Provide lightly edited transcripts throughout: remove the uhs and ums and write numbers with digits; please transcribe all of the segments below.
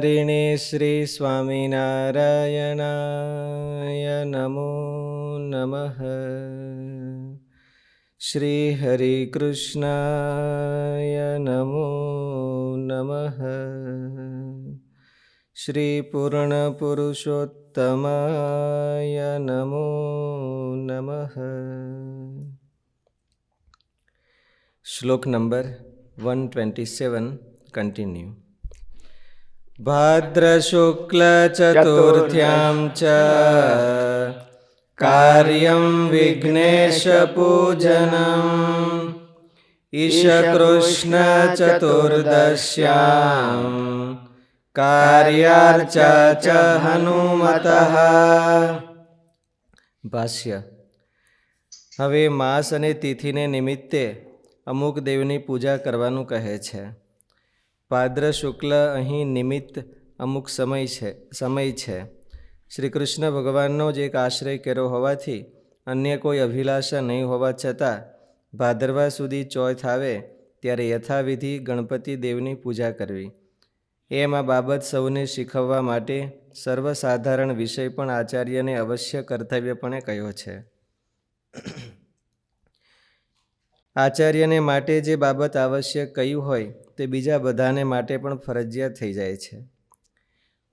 બ્રહ્મચારિણે શ્રી સ્વામિનારાયણાય નમો નમઃ. શ્રી હરિકૃષ્ણાય નમો નમઃ. શ્રી પૂર્ણ પુરુષોત્તમાય નમો નમઃ. શ્લોક નંબર 127 કન્ટિન્યુ. ભાદ્ર શુક્લ ચતુર્થ્યામ ચ કાર્યમ વિઘ્નેશ પૂજનમ ઈશ કૃષ્ણ ચતુર્દશ્યામ કાર્યાર્ચા ચ હનુમતઃ. ભાષ્ય. હવે માસ અને તિથિને નિમિત્તે અમુક દેવની પૂજા કરવાનું કહે છે. ભાદ્ર શુક્લ અહીં નિમિત્ત અમુક સમય છે. શ્રી કૃષ્ણ ભગવાનનો જ એક આશ્રય કર્યો હોવાથી અન્ય કોઈ અભિલાષા નહીં હોવા છતાં ભાદરવા સુધી ચોથ આવે ત્યારે યથાવિધિ ગણપતિ દેવની પૂજા કરવી એમ આ બાબત સૌને શીખવવા માટે સર્વસાધારણ વિષય પણ આચાર્યને અવશ્ય કર્તવ્યપણે કહ્યો છે. આચાર્યને માટે જે બાબત આવશ્યક કહ્યું હોય તે બીજા બધાને માટે પણ ફરજિયાત થઈ જાય છે.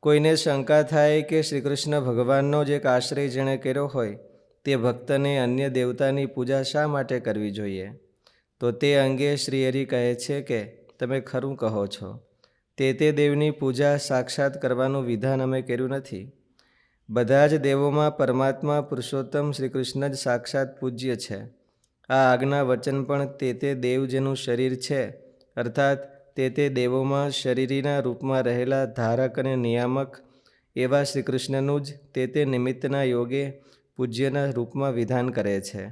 કોઈને શંકા થાય કે શ્રી કૃષ્ણ ભગવાનનો જ એક આશ્રય જેણે કર્યો હોય તે ભક્તને અન્ય દેવતાની પૂજા શા માટે કરવી જોઈએ? તો તે અંગે શ્રી હરિ કહે છે કે તમે ખરું કહો છો. તે દેવની પૂજા સાક્ષાત કરવાનું વિધાન અમે કર્યું નથી. બધા જ દેવોમાં પરમાત્મા પુરુષોત્તમ શ્રી કૃષ્ણ જ સાક્ષાત પૂજ્ય છે. આ આજ્ઞા વચન પણ તે દેવ જેનું શરીર છે અર્થાત તે દેવોમાં શરીરીના રૂપમાં રહેલા ધારક અને નિયામક એવા શ્રી કૃષ્ણનું જ તે નિમિત્તના યોગે પૂજ્યના રૂપમાં વિધાન કરે છે.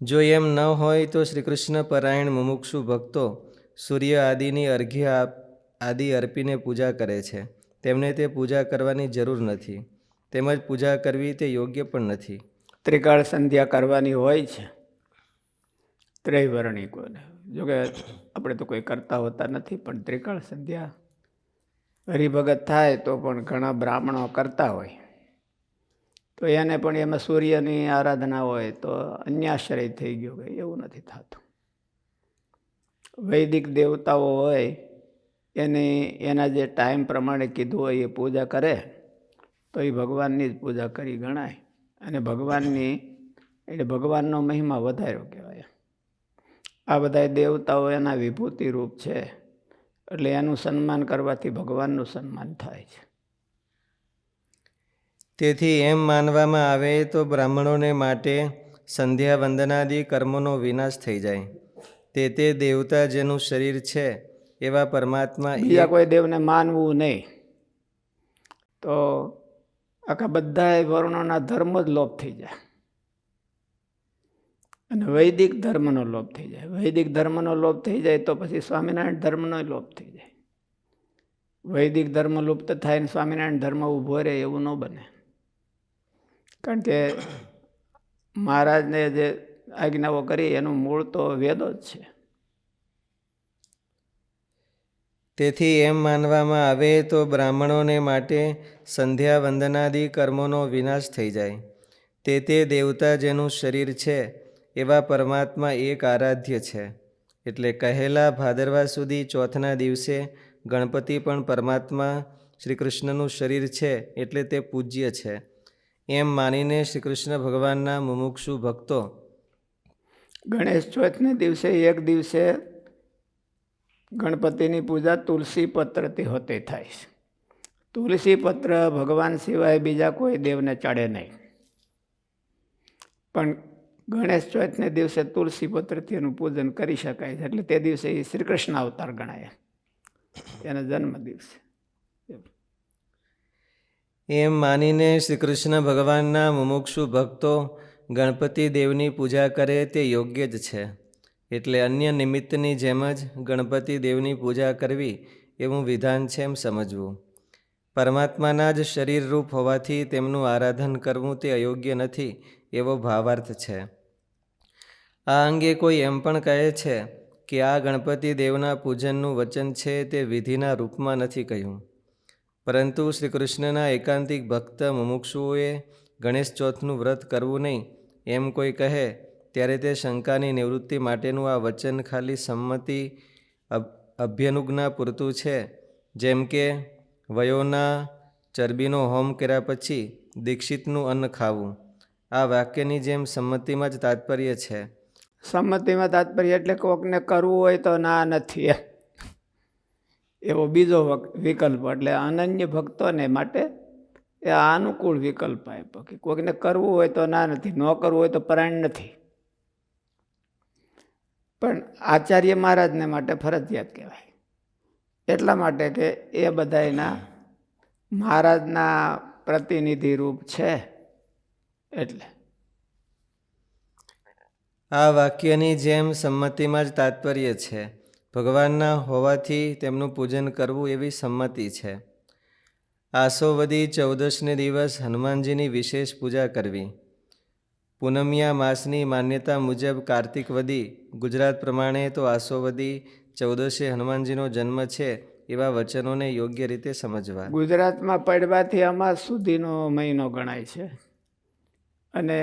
જો એમ ન હોય તો શ્રી કૃષ્ણ પરાયણ મુમુક્ષુ ભક્તો સૂર્ય આદિની અર્ઘ્ય આદિ અર્પીને પૂજા કરે છે. તેમને તે પૂજા કરવાની જરૂર નથી. તેમજ પૂજા કરવી તે યોગ્ય પણ નથી. ત્રિકાળ સંધ્યા કરવાની હોય છે ત્રૈવર્ણિકોને. જોકે આપણે તો કોઈ કરતા હોતા નથી, પણ ત્રિકાળ સંધ્યા હરિભગત થાય તો પણ ઘણા બ્રાહ્મણો કરતા હોય તો એને પણ એમાં સૂર્યની આરાધના હોય તો અન્યાશ્રય થઈ ગયો કે એવું નથી થતું. વૈદિક દેવતાઓ હોય એના જે ટાઈમ પ્રમાણે કીધું હોય એ પૂજા કરે તો એ ભગવાનની જ પૂજા કરી ગણાય અને ભગવાનની એટલે ભગવાનનો મહિમા વધાર્યો કહેવાય. આ બધા દેવતાઓ એના વિભૂતિ રૂપ છે એટલે એનું સન્માન કરવાથી ભગવાનનું સન્માન થાય છે. તેથી એમ માનવામાં આવે તો બ્રાહ્મણોને માટે સંધ્યા વંદનાદિ કર્મોનો વિનાશ થઈ જાય. તે દેવતા જેનું શરીર છે એવા પરમાત્મા બીજા કોઈ દેવને માનવું નહીં તો આખા બધા વર્ણોના ધર્મ જ લોપ થઈ જાય અને વૈદિક ધર્મનો લોપ થઈ જાય. વૈદિક ધર્મનો લોપ થઈ જાય તો પછી સ્વામિનારાયણ ધર્મનો લોપ થઈ જાય. વૈદિક ધર્મ લુપ્ત થાય ને સ્વામિનારાયણ ધર્મ ઊભો રહે એવું ન બને. કારણ કે મહારાજને જે આજ્ઞાઓ કરી એનું મૂળ તો વેદો જ છે. તેથી એમ માનવામાં આવે તો બ્રાહ્મણોને માટે સંધ્યા વંદનાદિ કર્મોનો વિનાશ થઈ જાય. તે દેવતા જેનું શરીર છે એવા પરમાત્મા એક આરાધ્ય છે. એટલે કહેલા ભાદરવા સુધી ચોથના દિવસે ગણપતિ પણ પરમાત્મા શ્રી કૃષ્ણનું શરીર છે એટલે તે પૂજ્ય છે એમ માનીને શ્રી કૃષ્ણ ભગવાનના મુમુક્ષુ ભક્તો ગણેશ ચોથને દિવસે એક દિવસે ગણપતિની પૂજા તુલસી પત્રથી હોતી થાય છે. તુલસી પત્ર ભગવાન સિવાય બીજા કોઈ દેવને ચડે નહીં, પણ ગણેશ ચોથને દિવસે તુલસી પત્રથી એનું પૂજન કરી શકાય છે. એટલે તે દિવસે એ શ્રી કૃષ્ણ અવતાર ગણાય, એના જન્મ દિવસે. એમ માનીને શ્રી કૃષ્ણ ભગવાનના મુમુક્ષુ ભક્તો ગણપતિ દેવની પૂજા કરે તે યોગ્ય જ છે. એટલે અન્ય નિમિત્તની જેમ જ ગણપતિ દેવની પૂજા કરવી એવું વિધાન છે એમ સમજવું. પરમાત્માના જ શરીરરૂપ હોવાથી તેમનું આરાધન કરવું તે અયોગ્ય નથી એવો ભાવાર્થ છે. આ અંગે કોઈ એમ પણ કહે છે કે આ ગણપતિ દેવના પૂજનનું વચન છે તે વિધિના રૂપમાં નથી કહ્યું, પરંતુ શ્રી કૃષ્ણના એકાંતિક ભક્ત મુમુક્ષુઓએ ગણેશ ચોથનું વ્રત કરવું નહીં એમ કોઈ કહે ત્યારે તે શંકાની નિવૃત્તિ માટેનું આ વચન ખાલી સંમતિ અભ્યનુજ્ઞા પૂરતું છે. જેમ કે વયોના ચરબીનો હોમ કર્યા પછી દીક્ષિતનું અન્ન ખાવું, આ વાક્યની જેમ સંમતિમાં જ તાત્પર્ય છે. સંમતિમાં તાત્પર્ય એટલે કોકને કરવું હોય તો ના નથી એવો બીજો વિકલ્પ, એટલે અનન્ય ભક્તોને માટે એ અનુકૂળ વિકલ્પ આપ્યો કે કોઈકને કરવું હોય તો ના નથી, ન કરવું હોય તો પરાયણ નથી. પણ આચાર્ય મહારાજને માટે ફરજિયાત કહેવાય, એટલા માટે કે એ બધાના મહારાજના પ્રતિનિધિ રૂપ છે. એટલે આ વાક્યની જેમ સંમતિમાં જ તાત્પર્ય છે. ભગવાનના હોવાથી તેમનું પૂજન કરવું એવી સંમતિ છે. આસોવદી 14ને દિવસ હનુમાનજીની વિશેષ પૂજા કરવી. પૂનમિયા માસની માન્યતા મુજબ કાર્તિક વદી, ગુજરાત પ્રમાણે તો આસોવદી 14 હનુમાનજીનો જન્મ છે એવા વચનોને યોગ્ય રીતે સમજવા. ગુજરાતમાં પડવાથી અમાસ સુધીનો મહિનો ગણાય છે, અને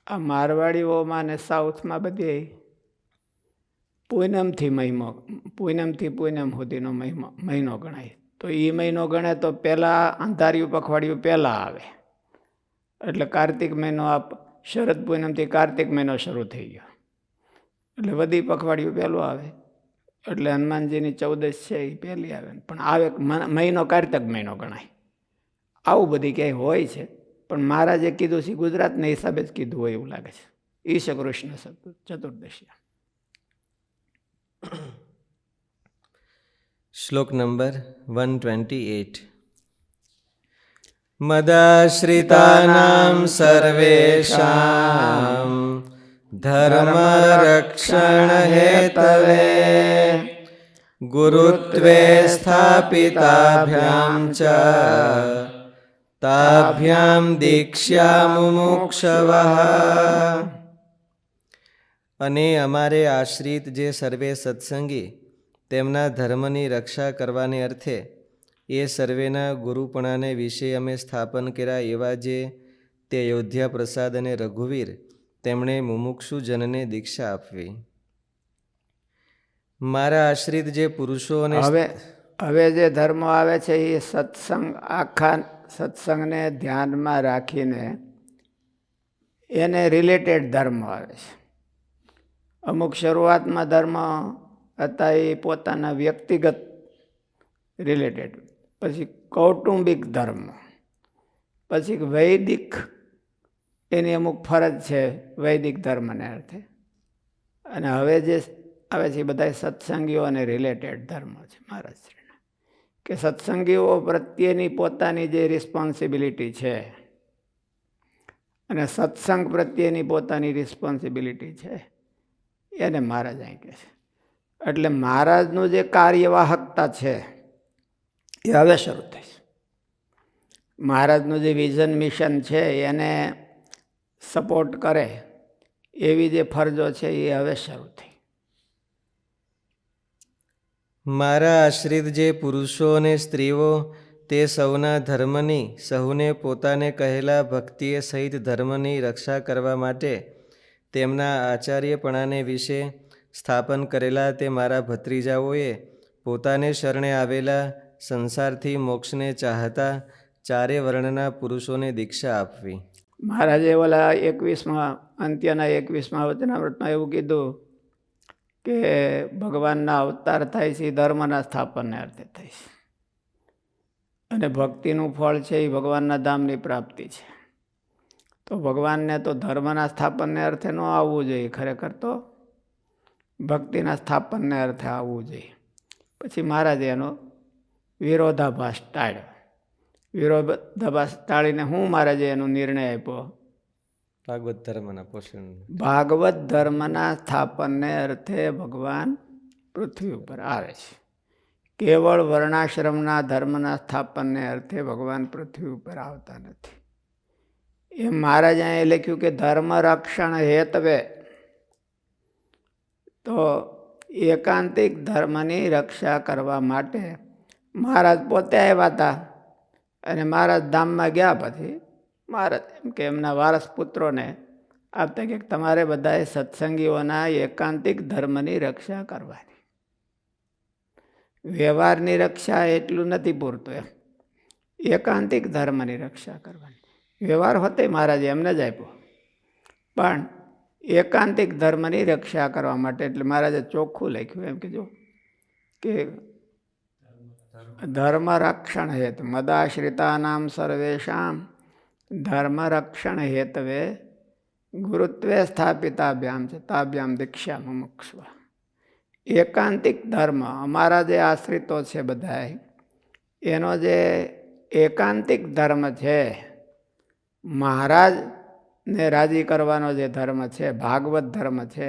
આ મારવાડીઓમાં ને સાઉથમાં બધી પૂનમથી પૂનમ સુધીનો મહિનો ગણાય. તો એ મહિનો ગણે તો પહેલાં અંધારિયું પખવાડિયું પહેલાં આવે, એટલે કાર્તિક મહિનો શરદ પૂનમથી કાર્તિક મહિનો શરૂ થઈ ગયો, એટલે વધી પખવાડિયું પહેલું આવે, એટલે હનુમાનજીની 14 છે એ પહેલી આવે, પણ આવે મહિનો કાર્તિક મહિનો ગણાય. આવું બધી ક્યાંય હોય છે, પણ મહારાજે કીધું છે ગુજરાતના હિસાબે જ કીધું હોય એવું લાગે છે. ઈશ કૃષ્ણ ચતુર્દશી. શ્લોક નંબર 128. મદાશ્રિતાનાં સર્વેષાં ધર્મરક્ષણ હેતવે ગુરુત્વે સ્થાપિતાભ્યામ ચ તાભ્યામ દીક્ષ્યા મુમુક્ષવઃ. અને અમારે આશ્રિત જે સર્વે સત્સંગી તેમના ધર્મની રક્ષા કરવાને અર્થે એ સર્વેના ગુરુપણાને વિશે અમે સ્થાપન કર્યા એવા જે તે અયોધ્યા પ્રસાદ અને રઘુવીર તેમણે મુમુક્ષુ જનને દીક્ષા આપવી. મારા આશ્રિત જે પુરુષો અને હવે જે ધર્મો આવે છે એ સત્સંગ, આખા સત્સંગને ધ્યાનમાં રાખીને એને રિલેટેડ ધર્મ આવે છે. અમુક શરૂઆતમાં ધર્મ હતા એ પોતાના વ્યક્તિગત રિલેટેડ, પછી કૌટુંબિક ધર્મ, પછી વૈદિક એની અમુક ફરજ છે વૈદિક ધર્મને અર્થે, અને હવે જે આવે છે એ બધા સત્સંગીઓ અને રિલેટેડ ધર્મ છે મહારાજશ્રીના, કે સત્સંગીઓ પ્રત્યેની પોતાની જે રિસ્પોન્સિબિલિટી છે અને સત્સંગ પ્રત્યેની પોતાની રિસ્પોન્સિબિલિટી છે એને મહારાજ અહીં કહે છે. એટલે મહારાજનું જે કાર્યવાહકતા છે એ હવે શરૂ થઈ છે. મહારાજનું જે વિઝન મિશન છે એને સપોર્ટ કરે એવી જે ફરજો છે એ હવે શરૂ થઈ. મારા આશ્રિત જે પુરુષો અને સ્ત્રીઓ તે સૌના ધર્મની, સહુને પોતાને કહેલા ભક્તિએ સહિત ધર્મની રક્ષા કરવા માટે તેમના આચાર્યપણાને વિશે સ્થાપન કરેલા તે મારા ભત્રીજાઓએ પોતાને શરણે આવેલા સંસારથી મોક્ષને ચાહતા ચારે વર્ણના પુરુષોને દીક્ષા આપવી. મહારાજે ઓલા 21માં અંત્યના 21માં વચનામૃતમાં એવું કીધું કે ભગવાનના અવતાર થાય છે એ ધર્મના સ્થાપનને અર્થે થાય છે, અને ભક્તિનું ફળ છે એ ભગવાનના ધામની પ્રાપ્તિ છે. તો ભગવાનને તો ધર્મના સ્થાપનને અર્થે ન આવવું જોઈએ, ખરેખર તો ભક્તિના સ્થાપનને અર્થે આવવું જોઈએ. પછી મહારાજે એનો વિરોધાભાસ ટાળ્યો. વિરોધાભાસ ટાળીને હું મહારાજે એનો નિર્ણય આપ્યો, ભાગવત ધર્મના પોષણ, ભાગવત ધર્મના સ્થાપનને અર્થે ભગવાન પૃથ્વી ઉપર આવે છે. કેવળ વર્ણાશ્રમના ધર્મના સ્થાપનને અર્થે ભગવાન પૃથ્વી ઉપર આવતા નથી. એમ મહારાજે અહીં લખ્યું કે ધર્મ રક્ષણ હેતવે, તો એકાંતિક ધર્મની રક્ષા કરવા માટે મહારાજ પોતે આવ્યા હતા અને મહારાજ ધામમાં ગયા. પછી મહારાજ એમ કે એમના વારસ પુત્રોને આપતા કે તમારે બધાએ સત્સંગીઓના એકાંતિક ધર્મની રક્ષા કરવાની. વ્યવહારની રક્ષા એટલું નથી પૂરતું, એમ એકાંતિક ધર્મની રક્ષા કરવાની. વ્યવહાર હોતે મહારાજે એમને જ આપ્યો, પણ એકાંતિક ધર્મની રક્ષા કરવા માટે એટલે મહારાજે ચોખ્ખું લખ્યું એમ કીધું કે ધર્મ રક્ષણ હેત મદાશ્રિતાનામ સર્વેશામ ધર્મ રક્ષણ હેતવે ગુરુત્વે સ્થાપિતાભ્યામ છે તાભ્યામ દીક્ષા મુમુક્ષવ. એકાંતિક ધર્મ અમારા જે આશ્રિતો છે બધા, એનો જે એકાંતિક ધર્મ છે, મહારાજને રાજી કરવાનો જે ધર્મ છે, ભાગવત ધર્મ છે,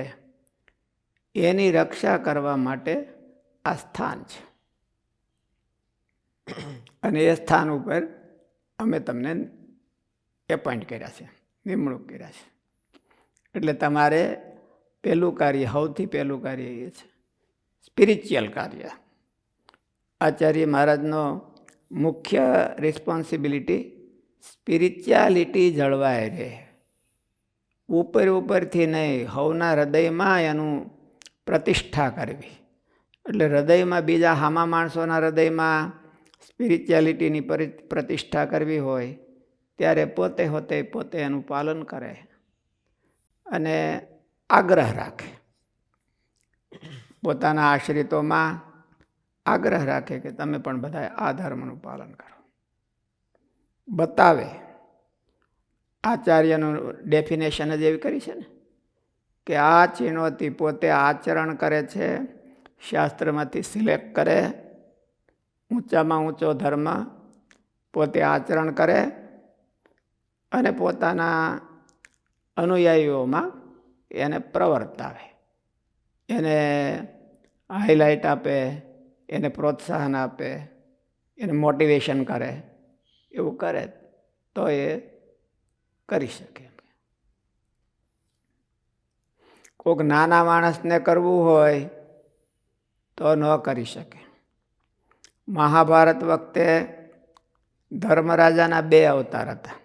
એની રક્ષા કરવા માટે આ સ્થાન છે. અને એ સ્થાન ઉપર અમે તમને એપોઇન્ટ કર્યા છે, નિમણૂક કર્યા છે. એટલે તમારે પહેલું કાર્ય, સૌથી પહેલું કાર્ય એ છે સ્પિરિચ્યુઅલ કાર્ય. આચાર્ય મહારાજનો મુખ્ય રિસ્પોન્સિબિલિટી સ્પિરિચ્યુઆલિટી જળવાય રહે, ઉપરથી નહીં, હવના હૃદયમાં એનું પ્રતિષ્ઠા કરવી. એટલે હૃદયમાં બીજા હામા માણસોના હૃદયમાં સ્પિરિચ્યુઆલિટીની પ્રતિષ્ઠા કરવી હોય ત્યારે પોતે એનું પાલન કરે અને આગ્રહ રાખે. પોતાના આશ્રિતોમાં આગ્રહ રાખે કે તમે પણ બધા આ ધર્મનું પાલન કરો. બતાવે. આચાર્યનું ડેફિનેશન જ એવી કરી છે ને કે આ ચીણોથી પોતે આચરણ કરે છે, શાસ્ત્રમાંથી સિલેક્ટ કરે, ઊંચામાં ઊંચો ધર્મ પોતે આચરણ કરે અને પોતાના અનુયાયીઓમાં એને પ્રવર્તાવે, એને હાઇલાઇટ આપે, એને પ્રોત્સાહન આપે, એને મોટિવેશન કરે. એવું કરે તો એ કરી શકે. કોઈક નાના માણસને કરવું હોય તો ન કરી શકે. મહાભારત વખતે ધર્મરાજાના 2 અવતાર હતા.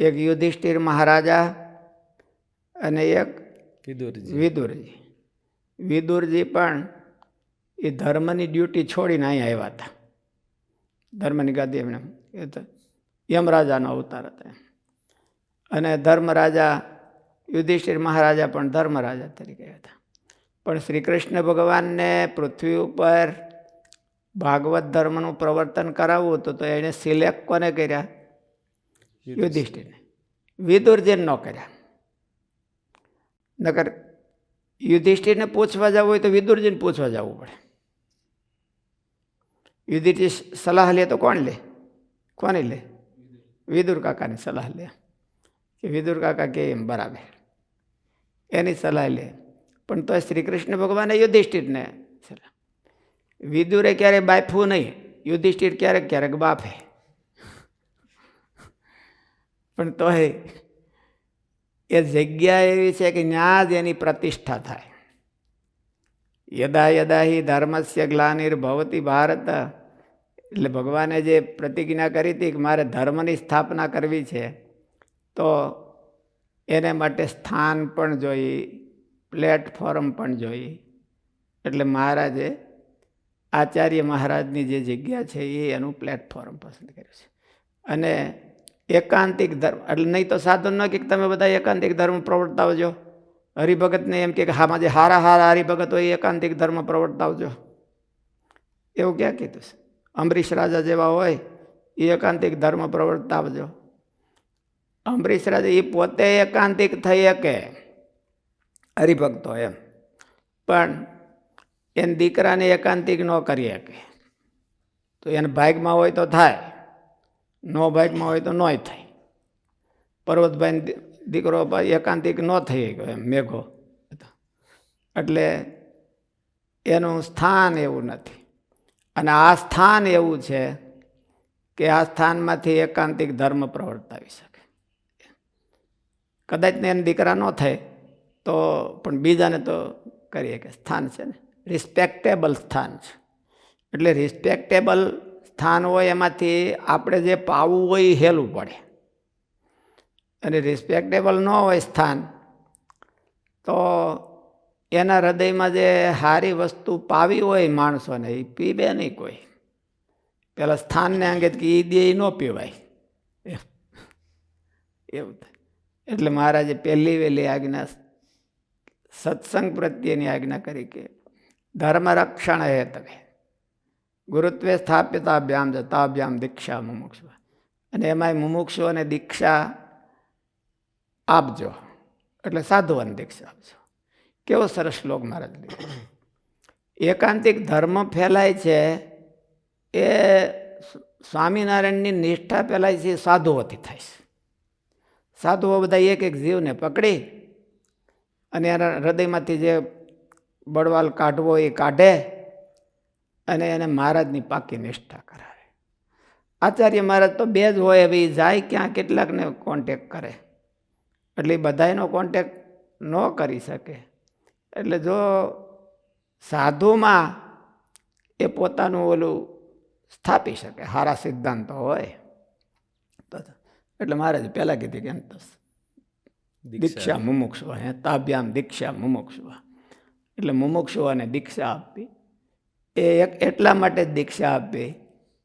એક યુધિષ્ઠિર મહારાજા અને એક વિદુરજી. વિદુરજી પણ એ ધર્મની ડ્યુટી છોડીને અહીંયા આવ્યા હતા. ધર્મની ગાદી એમને એ તો યમરાજાનો અવતાર હતા. અને ધર્મરાજા યુધિષ્ઠિર મહારાજા પણ ધર્મરાજા તરીકે હતા. પણ શ્રી કૃષ્ણ ભગવાનને પૃથ્વી ઉપર ભાગવત ધર્મનું પ્રવર્તન કરાવવું હતું તો એણે સિલેક્ટ કોને કર્યા? યુધિષ્ઠિરને. વિદુરજીને ન કર્યા. નકર યુધિષ્ઠિરને પૂછવા જવું હોય તો વિદુરજીને પૂછવા જવું પડે. યુધિષ્ઠિર સલાહ લે તો કોણ લે? કોની લે? વિદુર કાકાની સલાહ લે કે વિદુર કાકા કે એમ બરાબર, એની સલાહ લે. પણ તો શ્રી કૃષ્ણ ભગવાને યુધિષ્ઠિરને સલાહ. વિદુરે ક્યારેય બાફવું નહીં, યુધિષ્ઠિર ક્યારેક ક્યારેક બાફે. પણ તો એ જગ્યા એવી છે કે ત્યાં જ એની પ્રતિષ્ઠા થાય. યદા યદા હિ ધર્મસ્ય ગ્લાનિર્ભવતિ ભારત. એટલે ભગવાને જે પ્રતિજ્ઞા કરી હતી કે મારે ધર્મની સ્થાપના કરવી છે, તો એને માટે સ્થાન પણ જોઈ, પ્લેટફોર્મ પણ જોઈ. એટલે મહારાજે આચાર્ય મહારાજની જે જગ્યા છે એ એનું પ્લેટફોર્મ પસંદ કર્યું છે. અને એકાંતિક ધર્મ એટલે નહીં તો સાધન ન કે તમે બધા એકાંતિક ધર્મ પ્રવર્તાવજો. હરિભગતને એમ કે હામાં જે હારા હરિભગત હોય એકાંતિક ધર્મ પ્રવર્તાવજો, એવું ક્યાં કીધું છે? અંબરીશ રાજા જેવા હોય એ એકાંતિક ધર્મ પ્રવર્તાવજો. અંબરીશ રાજા એ પોતે એકાંતિક થઈ શકે, હરિભક્તો એમ, પણ એને દીકરાને એકાંતિક ન કરી શકે. તો એને ભાગમાં હોય તો થાય, ન ભાગમાં હોય તો નોય થાય. પર્વતભાઈ દીકરો એકાંતિક ન થઈ ગયો એમ, મેઘો. એટલે એનું સ્થાન એવું નથી. અને આ સ્થાન એવું છે કે આ સ્થાનમાંથી એકાંતિક ધર્મ પ્રવર્તાવી શકે. કદાચ ને એને દીકરા ન થાય તો પણ બીજાને તો કરીએ કે સ્થાન છે ને રિસ્પેક્ટેબલ સ્થાન છે. એટલે રિસ્પેક્ટેબલ સ્થાન હોય એમાંથી આપણે જે પાવું હોય એ હેલું પડે, અને રિસ્પેક્ટેબલ ન હોય સ્થાન તો એના હૃદયમાં જે સારી વસ્તુ પાવી હોય માણસોને એ પીવે નહીં કોઈ. પેલા સ્થાનને અંગે કે એ દે ન પીવાય એવું થાય. એટલે મહારાજે પહેલી વહેલી આજ્ઞા સત્સંગ પ્રત્યેની આજ્ઞા કરી કે ધર્મ રક્ષણ હેતવે ગુરુત્વે સ્થાપિતાભ્યામ જતાભ્યામ દીક્ષા મુમુક્ષુ, અને એમાંય મુમુક્ષુઓને દીક્ષા આપજો, એટલે સાધુઓને દીક્ષા આપજો. કેવો સરસ શ્લોક મહારાજ લીધો. એકાંતિક ધર્મ ફેલાય છે એ સ્વામિનારાયણની નિષ્ઠા ફેલાય છે એ સાધુઓથી થાય છે. સાધુઓ બધા એક એક જીવને પકડી અને એના હૃદયમાંથી જે બળવાલ કાઢવો એ કાઢે અને એને મહારાજની પાકી નિષ્ઠા કરાવે. આચાર્ય મહારાજ તો બે જ હોય, હવે એ જાય ક્યાં કેટલાકને કોન્ટેક કરે, એટલે એ બધાનો કોન્ટેક ન કરી શકે. એટલે જો સાધુમાં એ પોતાનું ઓલું સ્થાપી શકે, સારા સિદ્ધાંતો હોય તો. એટલે મહારાજ પહેલાં કીધી કે એમ તો દીક્ષા મુમુક્ષુ હે તાભ્યામ દીક્ષા મુમુક્ષુ. એટલે મુમુક્ષુઓને દીક્ષા આપવી એ એટલા માટે જ દીક્ષા આપવી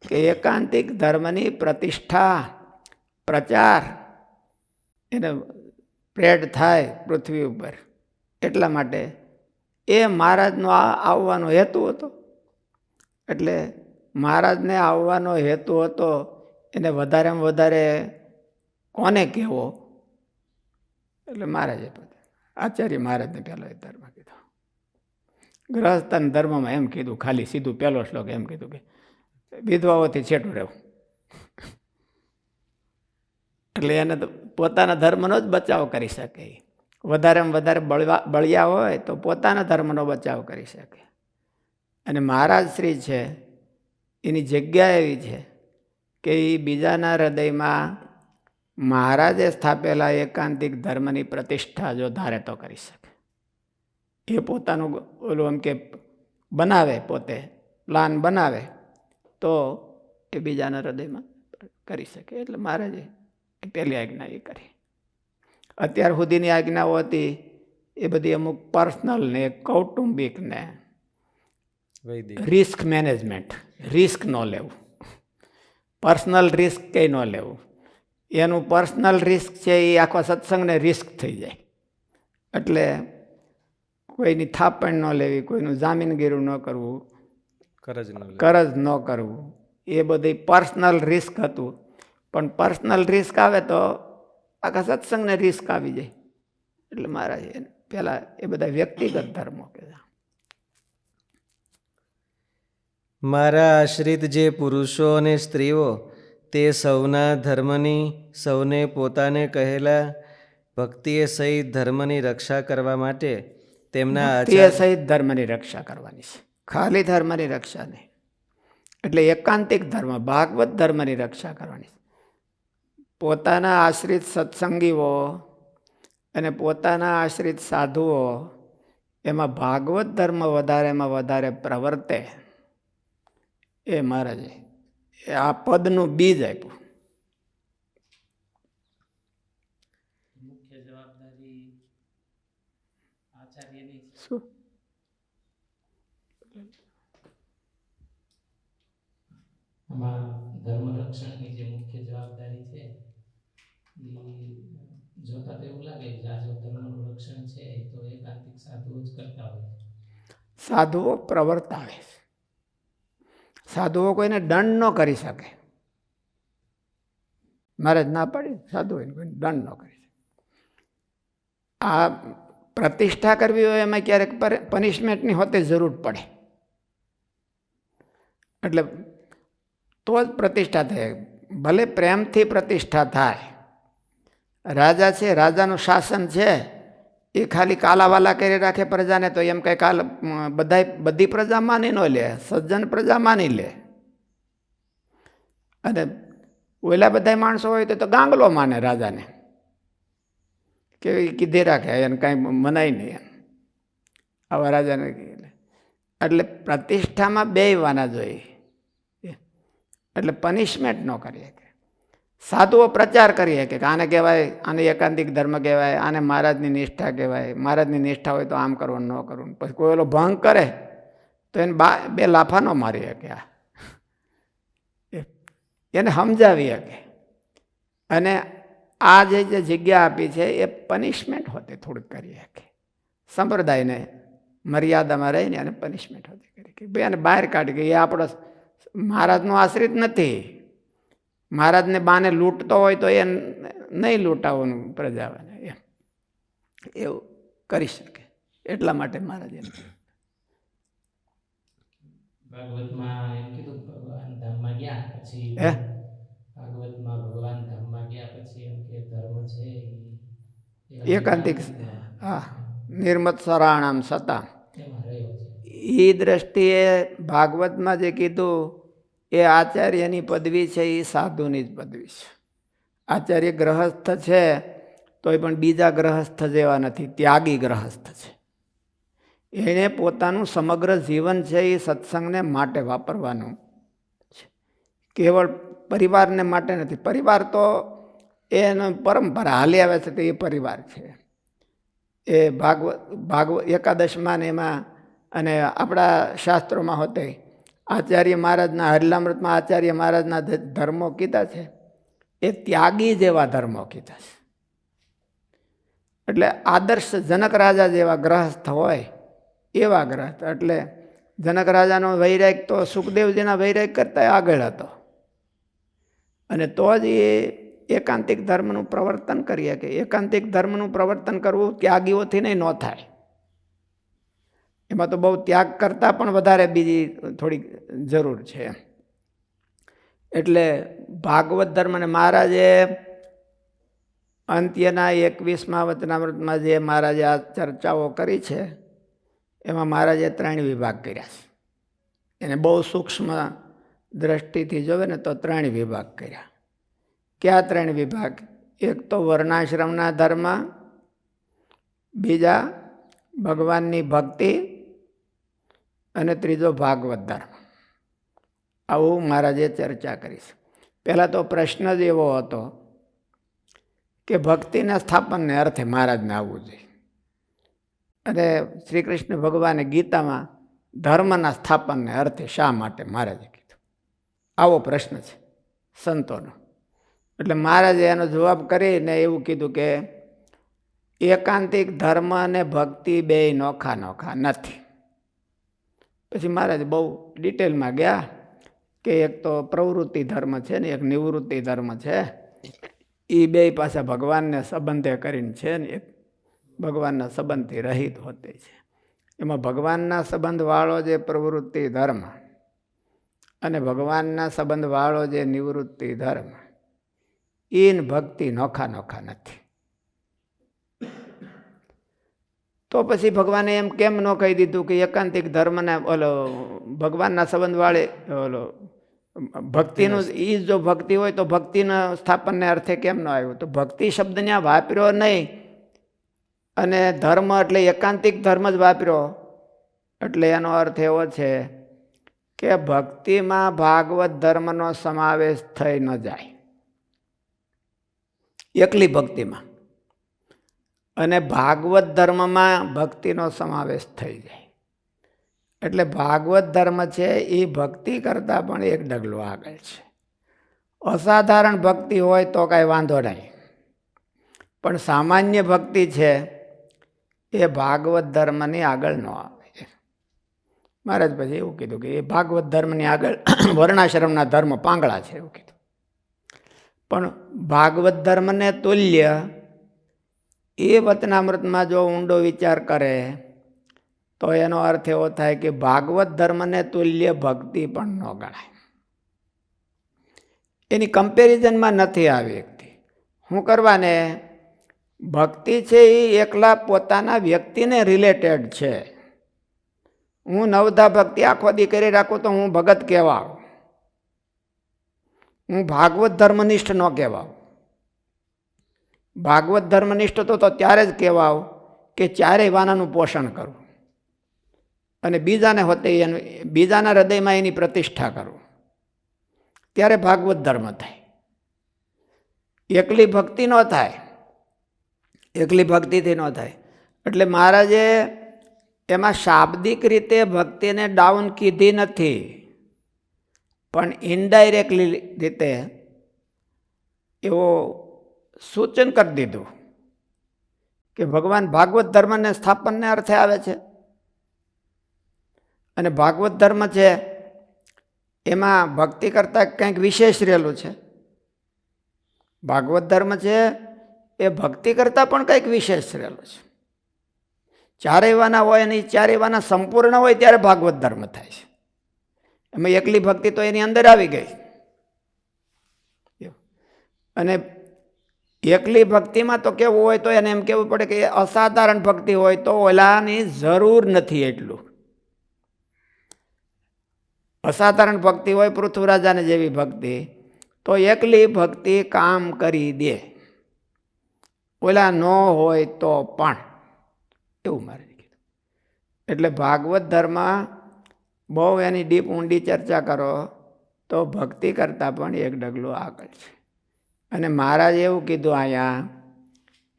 કે એકાંતિક ધર્મની પ્રતિષ્ઠા પ્રચાર એને સ્પ્રેડ થાય પૃથ્વી ઉપર. એટલા માટે એ મહારાજનો આવવાનો હેતુ હતો. એટલે મહારાજને આવવાનો હેતુ હતો એને વધારેમાં વધારે કોને કહેવો, એટલે મહારાજે આચાર્ય મહારાજને પહેલો ધર્મ કીધો. ગ્રહસ્થાન ધર્મમાં એમ કીધું, ખાલી સીધું પહેલો શ્લોક એમ કીધું કે વિધવાઓથી છેટું રહેવું. એટલે એને તો પોતાના ધર્મનો જ બચાવ કરી શકે. વધારેમાં વધારે બળિયા હોય તો પોતાના ધર્મનો બચાવ કરી શકે. અને મહારાજ શ્રી છે એની જગ્યા એવી છે કે એ બીજાના હૃદયમાં મહારાજે સ્થાપેલા એકાંતિક ધર્મની પ્રતિષ્ઠા જો ધારે તો કરી શકે. એ પોતાનું ઓલું એમ કે બનાવે, પોતે પ્લાન બનાવે તો એ બીજાના હૃદયમાં કરી શકે. એટલે મહારાજે પહેલી આજ્ઞા એ કરી. અત્યાર સુધીની આજ્ઞાઓ હતી એ બધી અમુક પર્સનલ ને કૌટુંબિક ને રિસ્ક મેનેજમેન્ટ, રિસ્ક ન લેવું, પર્સનલ રિસ્ક કંઈ ન લેવું. એનું પર્સનલ રિસ્ક છે એ આખો સત્સંગને રિસ્ક થઈ જાય. એટલે કોઈની થાપણ ન લેવી, કોઈનું જામીનગીરું ન કરવું, કરજ ન કરવું, એ બધી પર્સનલ રિસ્ક હતું. પણ પર્સનલ રિસ્ક આવે તો આખા સત્સંગને રિસ્ક આવી જાય. એટલે મહારાજ પહેલાં એ બધા વ્યક્તિગત ધર્મો કહેતા. મારા આશ્રિત જે પુરુષો અને સ્ત્રીઓ તે સૌના ધર્મની, સૌને પોતાને કહેલા ભક્તિએ સહિત ધર્મની રક્ષા કરવા માટે તેમના ભક્તિએ સહિત ધર્મની રક્ષા કરવાની છે, ખાલી ધર્મની રક્ષા નહીં. એટલે એકાંતિક ધર્મ, ભાગવત ધર્મની રક્ષા કરવાની છે. પોતાના આશ્રિત સત્સંગીઓ અને પોતાના આશ્રિત સાધુઓ એમાં ભાગવત ધર્મ વધારેમાં વધારે પ્રવર્તે એ મહારાજે આ પદનું બીજ આપ્યું. મુખ્ય જવાબદારી આચાર્યની શું આમાં ધર્મ રક્ષણની જે મુખ્ય જવાબદારી છે એ જોતા તો એવું લાગે કે આ જો ધર્મનું રક્ષણ છે તો એકાંતિક સાધુઓ જ કરતા હોય. સાધુઓ પ્રવર્તાવે છે. સાધુઓ કોઈને દંડ ન કરી શકે. મારે જ ના પાડી, સાધુઓ કોઈને દંડ ન કરી શકે. આ પ્રતિષ્ઠા કરવી હોય એમાં ક્યારેક પનિશમેન્ટની હોતે જરૂર પડે. એટલે તો જ પ્રતિષ્ઠા થાય. ભલે પ્રેમથી પ્રતિષ્ઠા થાય. રાજા છે, રાજાનું શાસન છે, એ ખાલી કાલાવાલા કરી રાખે પ્રજાને તો એમ કંઈ બધી પ્રજા માની ન લે, સજ્જન પ્રજા માની લે. અને ઓલા બધા માણસો હોય તો ગાંગલો માને રાજાને, કે કીધે રાખે, એને કાંઈ મનાય નહીં એમ. આવા રાજાને એટલે પ્રતિષ્ઠામાં બે વાના જોઈએ, એટલે પનિશમેન્ટ ન કરીએ. કે સાધુઓ પ્રચાર કરીએ કે આને કહેવાય, આને એકાંતિક ધર્મ કહેવાય, આને મહારાજની નિષ્ઠા કહેવાય, મહારાજની નિષ્ઠા હોય તો આમ કરવું ન કરવું. પછી કોઈ ઓલો ભંગ કરે તો એને બે લાફા ન મારી શકે, એને સમજાવી શકે. અને આ જે જગ્યા આપી છે એ પનિશમેન્ટ હોતે થોડીક કરી શકે, સંપ્રદાયને મર્યાદામાં રહીને અને પનિશમેન્ટ હોતી કરી કે ભાઈ આને બહાર કાઢી કે એ આપણો મહારાજનો આશ્રિત નથી, મહારાજને બાને લૂંટતો હોય તો એ નહીં લૂંટાવવાનું પ્રજાને, એમ એવું કરી શકે. એટલા માટે મહારાજ એમ ભાગવતમાં એમ કીધું ભગવાન ધામમાં ગયા પછી, હે ભાગવતમાં ભગવાન ધામમાં ગયા પછી એમ કે ધર્મ છે એકાંતિક, હા, નિર્મત સરાણામ સતા. એમાં રહ્યો છે. એ દ્રષ્ટિએ ભાગવતમાં જે કીધું એ આચાર્યની પદવી છે, એ સાધુની જ પદવી છે. આચાર્ય ગ્રહસ્થ છે તોય પણ બીજા ગ્રહસ્થ જેવા નથી, ત્યાગી ગ્રહસ્થ છે. એને પોતાનું સમગ્ર જીવન છે એ સત્સંગને માટે વાપરવાનું છે, કેવળ પરિવારને માટે નથી. પરિવાર તો એનો પરંપરા હાલી આવે છે, તો એ પરિવાર છે. એ ભાગવત એકાદશમાં ને એમાં અને આપણા શાસ્ત્રોમાં હોતે આચાર્ય મહારાજના હરિલામૃતમાં આચાર્ય મહારાજના ધર્મો કીધા છે એ ત્યાગી જેવા ધર્મો કીધા છે. એટલે આદર્શ જનક રાજા જેવા ગ્રહસ્થ હોય એવા ગ્રહસ્થ. એટલે જનક રાજાનો વૈરાગ તો સુખદેવજીના વૈરાગ કરતા આગળ હતો, અને તો જ એ એકાંતિક ધર્મનું પ્રવર્તન કરીએ. કે એકાંતિક ધર્મનું પ્રવર્તન કરવું ત્યાગીઓથી નહીં ન થાય, એમાં તો બહુ ત્યાગ કરતાં પણ વધારે બીજી થોડીક જરૂર છે. એટલે ભાગવત ધર્મને મહારાજે અંત્યના 21મા વચનામૃતમાં જે મહારાજે આ ચર્ચાઓ કરી છે એમાં મહારાજે 3 વિભાગ કર્યા છે. એને બહુ સૂક્ષ્મ દ્રષ્ટિથી જોવે ને તો 3 વિભાગ કર્યા. કયા 3 વિભાગ? એક તો વર્ણાશ્રમના ધર્મ, બીજા ભગવાનની ભક્તિ, અને ત્રીજો ભાગવત ધર્મ. આવું મહારાજે ચર્ચા કરી છે. પહેલાં તો પ્રશ્ન જ એવો હતો કે ભક્તિના સ્થાપનને અર્થે મહારાજને આવવું જોઈએ, અને શ્રી કૃષ્ણ ભગવાને ગીતામાં ધર્મના સ્થાપનને અર્થે શા માટે મહારાજે કીધું, આવો પ્રશ્ન છે સંતોનો. એટલે મહારાજે એનો જવાબ કરીને એવું કીધું કે એકાંતિક ધર્મ અને ભક્તિ બેય નોખા નોખા નથી. પછી મહારાજ બહુ ડિટેલમાં ગયા કે એક તો પ્રવૃત્તિ ધર્મ છે ને એક નિવૃત્તિ ધર્મ છે, એ બે પાછા ભગવાનને સંબંધે કરીને છે ને એક ભગવાનના સંબંધથી રહિત હોતે છે. એમાં ભગવાનના સંબંધવાળો જે પ્રવૃત્તિ ધર્મ અને ભગવાનના સંબંધવાળો જે નિવૃત્તિ ધર્મ, એને ભક્તિ નોખા નોખા નથી. તો પછી ભગવાને એમ કેમ ન કહી દીધું કે એકાંતિક ધર્મને ઓલો ભગવાનના સંબંધવાળે ઓલો ભક્તિનું, એ જો ભક્તિ હોય તો ભક્તિના સ્થાપનને અર્થે કેમ ન આવ્યું? તો ભક્તિ શબ્દ ત્યાં વાપર્યો નહીં, અને ધર્મ એટલે એકાંતિક ધર્મ જ વાપર્યો. એટલે એનો અર્થ એવો છે કે ભક્તિમાં ભાગવત ધર્મનો સમાવેશ થઈ ન જાય, એકલી ભક્તિમાં, અને ભાગવત ધર્મમાં ભક્તિનો સમાવેશ થઈ જાય. એટલે ભાગવત ધર્મ છે એ ભક્તિ કરતાં પણ એક ડગલું આગળ છે. અસાધારણ ભક્તિ હોય તો કાંઈ વાંધો નહીં, પણ સામાન્ય ભક્તિ છે એ ભાગવત ધર્મની આગળ ન આવે. મહારાજ પછી એવું કીધું કે એ ભાગવત ધર્મની આગળ વર્ણાશ્રમના ધર્મ પાંગળા છે એવું કીધું. પણ ભાગવત ધર્મને તુલ્ય એ વચનામૃતમાં જો ઊંડો વિચાર કરે તો એનો અર્થ એવો થાય કે ભાગવત ધર્મને તુલ્ય ભક્તિ પણ ન ગણાય. એની કમ્પેરિઝનમાં નથી આ વ્યક્તિ. શું કરવાને? ભક્તિ છે એ એકલા પોતાના વ્યક્તિને રિલેટેડ છે. હું નવધા ભક્તિ આખો દી કરી રાખું તો હું ભગત કહેવાઉં, હું ભાગવત ધર્મનિષ્ઠ ન કહેવાઉં. ભાગવત ધર્મનિષ્ઠ તો ત્યારે જ કહેવાઉં કે ચારેય વાનાનું પોષણ કરવું. અને બીજાને હોતે એનું બીજાના હૃદયમાં એની પ્રતિષ્ઠા કરો, ત્યારે ભાગવત ધર્મ થાય. એકલી ભક્તિ ન થાય, એકલી ભક્તિથી ન થાય. એટલે મહારાજે એમાં શાબ્દિક રીતે ભક્તિને ડાઉન કીધી નથી, પણ ઇનડાયરેક્ટલી રીતે એવો સૂચન કરી દીધું કે ભગવાન ભાગવત ધર્મને સ્થાપનને અર્થે આવે છે. અને ભાગવત ધર્મ છે એમાં ભક્તિ કરતાં કંઈક વિશેષ રહેલું છે. ભાગવત ધર્મ છે એ ભક્તિ કરતાં પણ કંઈક વિશેષ રહેલું છે. ચારેય વાના હોય અને ચારેય વાના સંપૂર્ણ હોય ત્યારે ભાગવત ધર્મ થાય છે. એમાં એકલી ભક્તિ તો એની અંદર આવી ગઈ. અને એકલી ભક્તિમાં તો કેવું હોય તો એને એમ કહેવું પડે કે અસાધારણ ભક્તિ હોય તો ઓલાની જરૂર નથી. એટલું અસાધારણ ભક્તિ હોય પૃથ્વીરાજાને જેવી ભક્તિ, તો એકલી ભક્તિ કામ કરી દે, ઓલા ન હોય તો પણ, એવું મારે કીધું. એટલે ભાગવત ધર્મ બહુ એની ડીપ ઊંડી ચર્ચા કરો તો ભક્તિ કરતાં પણ એક ડગલું આગળ છે. અને મહારાજે એવું કીધું અહીંયા